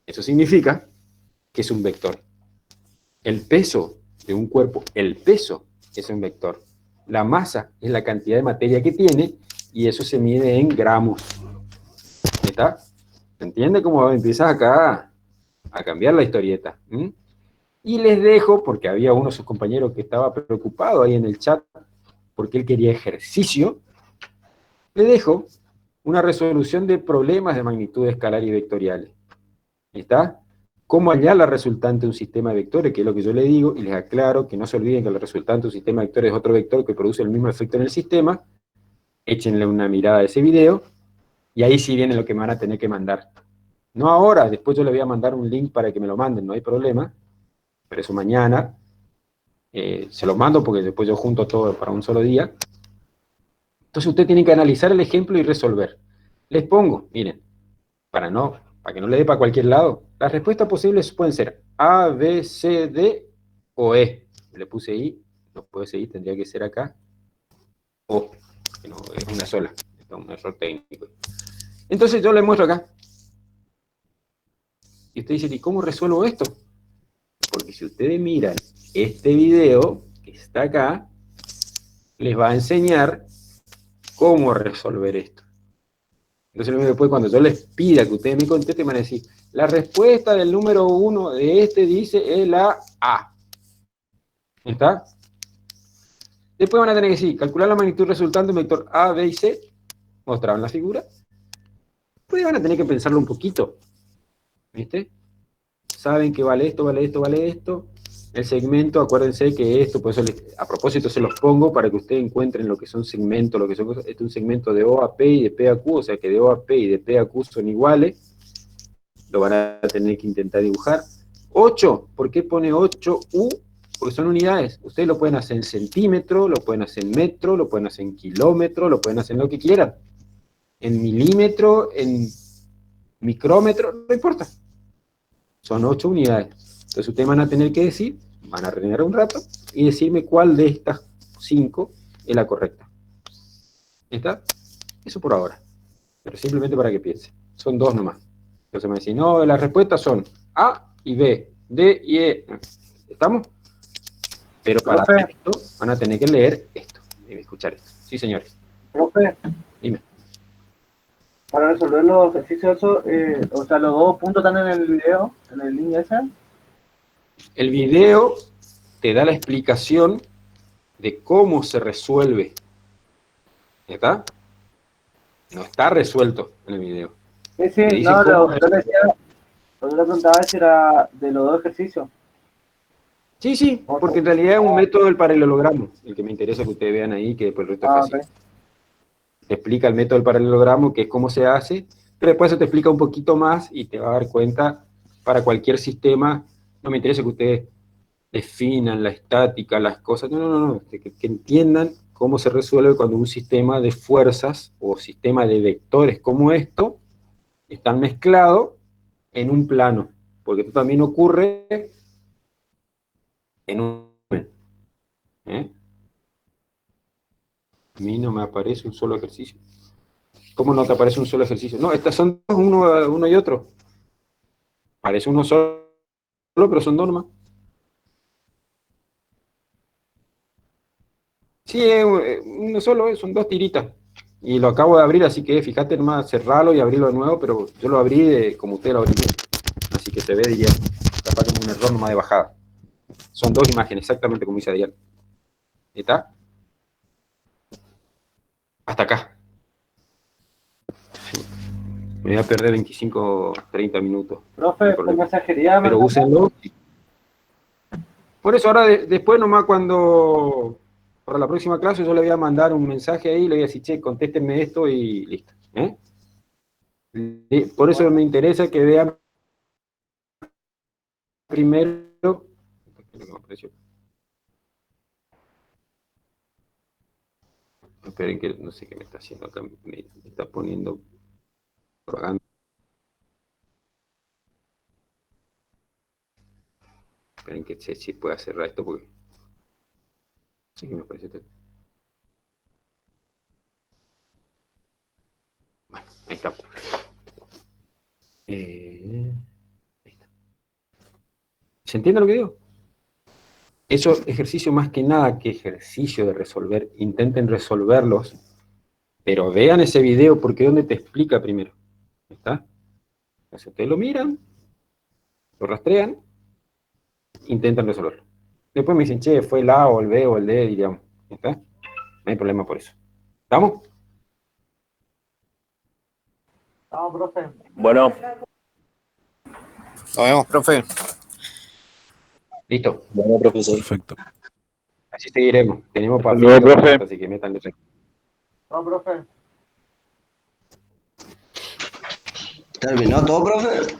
Eso significa que es un vector. El peso de un cuerpo, el peso es un vector. La masa es la cantidad de materia que tiene y eso se mide en gramos. ¿Está? ¿Se entiende cómo empiezas acá a cambiar la historieta? Y les dejo, porque había uno de sus compañeros que estaba preocupado ahí en el chat, porque él quería ejercicio, le dejo una resolución de problemas de magnitud escalar y vectoriales. ¿Está? Cómo hallar la resultante de un sistema de vectores, que es lo que yo le digo, y les aclaro que no se olviden que la resultante de un sistema de vectores es otro vector que produce el mismo efecto en el sistema. Échenle una mirada a ese video, y ahí sí viene lo que me van a tener que mandar. No ahora, después yo le voy a mandar un link para que me lo manden, no hay problema, pero eso mañana. Se lo mando porque después yo junto todo para un solo día. Entonces usted tiene que analizar el ejemplo y resolver. Les pongo, miren, para que no le dé para cualquier lado, las respuestas posibles pueden ser A, B, C, D o E. Le puse I, no puede ser I, tendría que ser acá. O, que no, es una sola. Esto es un error técnico. Entonces yo le muestro acá. Y usted dice, ¿y cómo resuelvo esto? Porque si ustedes miran este video que está acá, les va a enseñar cómo resolver esto. Entonces después cuando yo les pida que ustedes me contesten, van a decir, la respuesta del número 1 de este dice es la A. ¿Está? Después van a tener que decir, calcular la magnitud resultante de un vector A, B y C, mostrado en la figura. Después van a tener que pensarlo un poquito. ¿Viste? Saben que vale esto, vale esto, vale esto. El segmento, acuérdense que esto, por eso a propósito se los pongo para que ustedes encuentren lo que son segmentos, lo que son cosas. Este es un segmento de O a P y de P a Q, o sea que de O a P y de P a Q son iguales. Lo van a tener que intentar dibujar. 8, ¿por qué pone 8U? Porque son unidades. Ustedes lo pueden hacer en centímetro, lo pueden hacer en metro, lo pueden hacer en kilómetro, lo pueden hacer en lo que quieran. En milímetro, en micrómetro, no importa. Son 8 unidades. Entonces ustedes van a tener que decir, van a rellenar un rato, y decirme cuál de estas 5 es la correcta. ¿Está? Eso por ahora. Pero simplemente para que piensen. Son 2 nomás. Entonces me dicen, no, las respuestas son A y B, D y E. ¿Estamos? Pero para hacer esto, van a tener que leer esto, y escuchar esto. Sí, señores. Profe. Dime. Para resolver los ejercicios, o sea, los 2 puntos están en el video, en el link ese. El video te da la explicación de cómo se resuelve. ¿Está? No está resuelto en el video. Sí, no, yo le decía, yo le preguntaba si era de los 2 ejercicios. Sí, porque en realidad es un método del paralelogramo, el que me interesa que ustedes vean ahí, que después el resto es fácil. Okay. Te explica el método del paralelogramo, que es cómo se hace, pero después se te explica un poquito más y te va a dar cuenta para cualquier sistema. No me interesa que ustedes definan la estática, las cosas, no, que entiendan cómo se resuelve cuando un sistema de fuerzas o sistema de vectores como esto están mezclados en un plano, porque esto también ocurre en un... A mí no me aparece un solo ejercicio. ¿Cómo no te aparece un solo ejercicio? No, estas son dos, uno y otro. Parece uno solo, pero son 2 nomás. Sí, uno solo, son 2 tiritas. Y lo acabo de abrir, así que fíjate nomás, cerrarlo y abrirlo de nuevo, pero yo lo abrí como usted lo abrió. Así que se ve, diría, capaz como un error nomás de bajada. Son 2 imágenes, exactamente como dice Adrián. ¿Está? Hasta acá. Me voy a perder 25, 30 minutos. Profe, por mensajería. Pero úsenlo. Por eso ahora, después nomás cuando... Para la próxima clase yo le voy a mandar un mensaje ahí, le voy a decir, che, contéstenme esto y listo. Por eso me interesa que vean primero... Esperen que no sé qué me está haciendo acá. Me está poniendo propaganda. Esperen que sé si pueda cerrar esto porque sí que me parece. Bueno, ahí está. Ahí está. ¿Se entiende lo que digo? Eso ejercicio más que nada que ejercicio de resolver, intenten resolverlos, pero vean ese video porque es donde te explica primero. ¿Está? Entonces ustedes lo miran, lo rastrean, intentan resolverlo. Después me dicen, che, fue el A o el B o el D, diríamos. ¿Está? No hay problema por eso. ¿Estamos? Vamos, profe. Bueno. Nos vemos, profe. Listo. Bueno, profesor. Perfecto. Así seguiremos. Tenemos para Luego, profe. así que métanle. No, profe. ¿Terminó todo, profe?